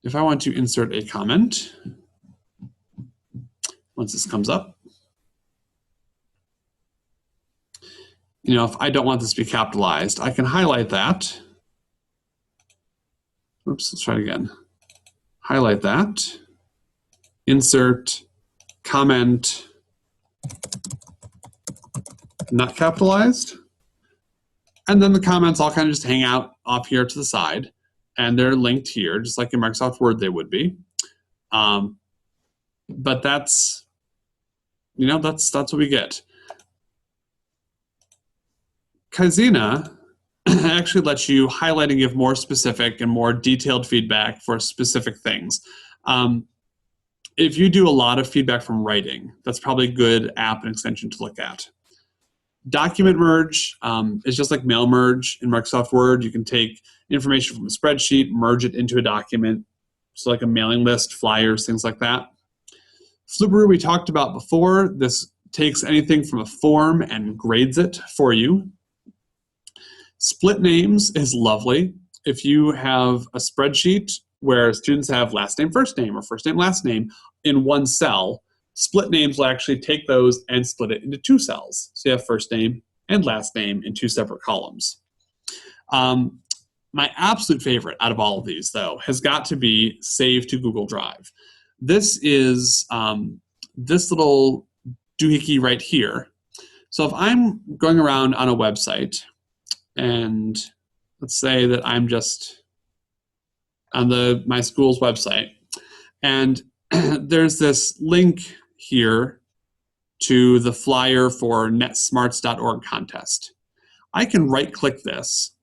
If I want to insert a comment, once this comes up, if I don't want this to be capitalized, I can highlight that. Oops, let's try it again. Highlight that, insert, comment, not capitalized. And then the comments all kind of just hang out off here to the side, and they're linked here, just like in Microsoft Word they would be. But that's what we get. Kaizena actually lets you highlight and give more specific and more detailed feedback for specific things. If you do a lot of feedback from writing, that's probably a good app and extension to look at. Document merge is just like mail merge in Microsoft Word. You can take information from a spreadsheet, merge it into a document, so like a mailing list, flyers, things like that. Flubaroo we talked about before. This takes anything from a form and grades it for you. Split names is lovely. If you have a spreadsheet where students have last name, first name, or first name, last name in one cell, split names will actually take those and split it into two cells. So you have first name and last name in two separate columns. My absolute favorite out of all of these, though, has got to be Save to Google Drive. This is this little doohickey right here. So if I'm going around on a website, and let's say that I'm just on my school's website, and there's this link here to the flyer for netsmarts.org contest. I can right-click this,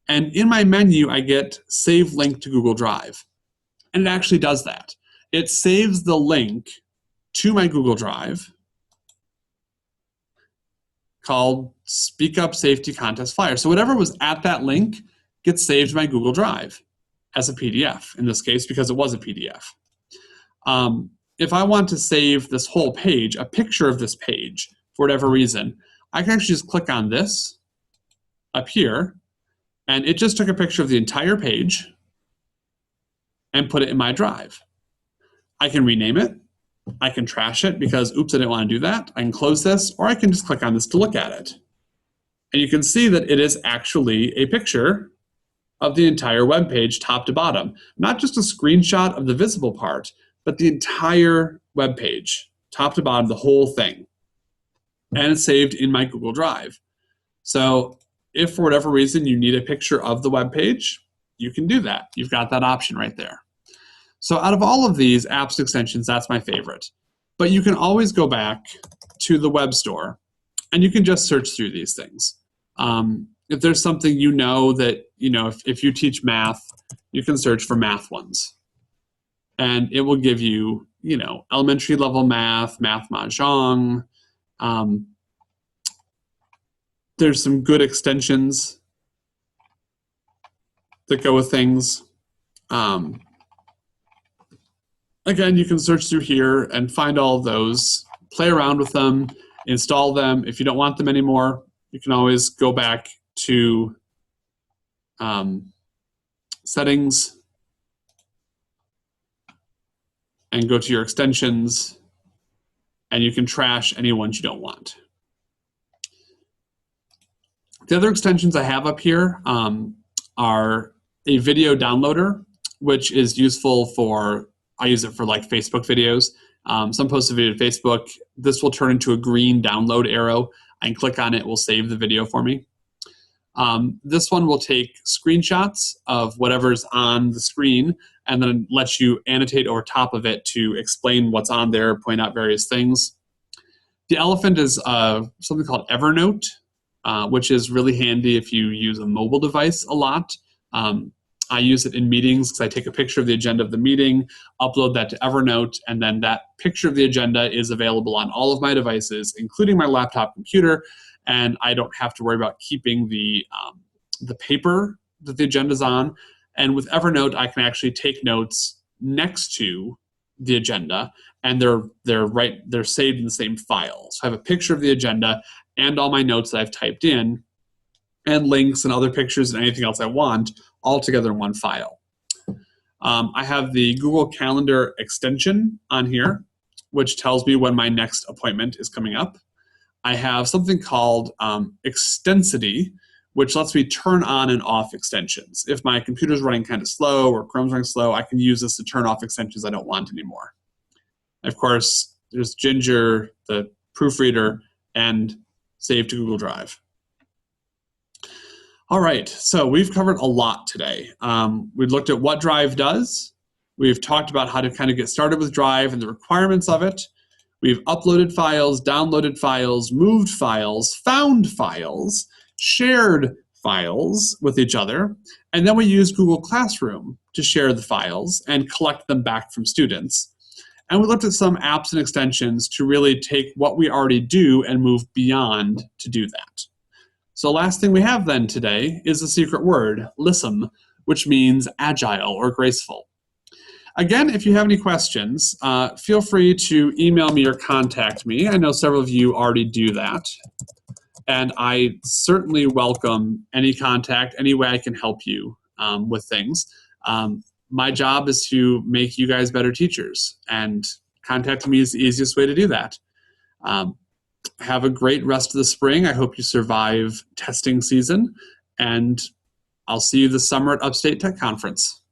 and in my menu, I get Save Link to Google Drive. And it actually does that. It saves the link to my Google Drive called Speak Up Safety Contest Flyer. So whatever was at that link gets saved to my Google Drive as a PDF, in this case, because it was a PDF. If I want to save this whole page, a picture of this page, for whatever reason, I can actually just click on this up here, and it just took a picture of the entire page and put it in my drive. I can rename it. I can trash it because, oops, I didn't want to do that. I can close this, or I can just click on this to look at it. And you can see that it is actually a picture of the entire web page, top to bottom. Not just a screenshot of the visible part, but the entire web page, top to bottom, the whole thing. And it's saved in my Google Drive. So if for whatever reason you need a picture of the web page, you can do that. You've got that option right there. So out of all of these apps and extensions, that's my favorite. But you can always go back to the web store, and you can just search through these things. If there's something that, if you teach math, you can search for math ones. And it will give you, elementary level math, math mahjong. There's some good extensions that go with things. Again, you can search through here and find all of those, play around with them, install them. If you don't want them anymore, you can always go back to settings and go to your extensions, and you can trash any ones you don't want. The other extensions I have up here are a video downloader, which is useful for, I use it for like Facebook videos. Some post a video to Facebook. This will turn into a green download arrow. I can click on it, it will save the video for me. This one will take screenshots of whatever's on the screen and then lets you annotate over top of it to explain what's on there, point out various things. The elephant is something called Evernote, which is really handy if you use a mobile device a lot. I use it in meetings because I take a picture of the agenda of the meeting, upload that to Evernote, and then that picture of the agenda is available on all of my devices, including my laptop computer, and I don't have to worry about keeping the paper that the agenda's on. And with Evernote, I can actually take notes next to the agenda, and they're saved in the same file. So I have a picture of the agenda and all my notes that I've typed in, and links and other pictures and anything else I want, all together in one file. I have the Google Calendar extension on here, which tells me when my next appointment is coming up. I have something called Extensity, which lets me turn on and off extensions. If my computer's running kind of slow or Chrome's running slow, I can use this to turn off extensions I don't want anymore. And of course, there's Ginger, the proofreader, and Save to Google Drive. All right, so we've covered a lot today. We've looked at what Drive does. We've talked about how to kind of get started with Drive and the requirements of it. We've uploaded files, downloaded files, moved files, found files, shared files with each other, and then we use Google Classroom to share the files and collect them back from students. And we looked at some apps and extensions to really take what we already do and move beyond to do that. So last thing we have then today is the secret word, LISM, which means agile or graceful. Again, if you have any questions, feel free to email me or contact me. I know several of you already do that. And I certainly welcome any contact, any way I can help you with things. My job is to make you guys better teachers, and contacting me is the easiest way to do that. Have a great rest of the spring. I hope you survive testing season, and I'll see you this summer at Upstate Tech Conference.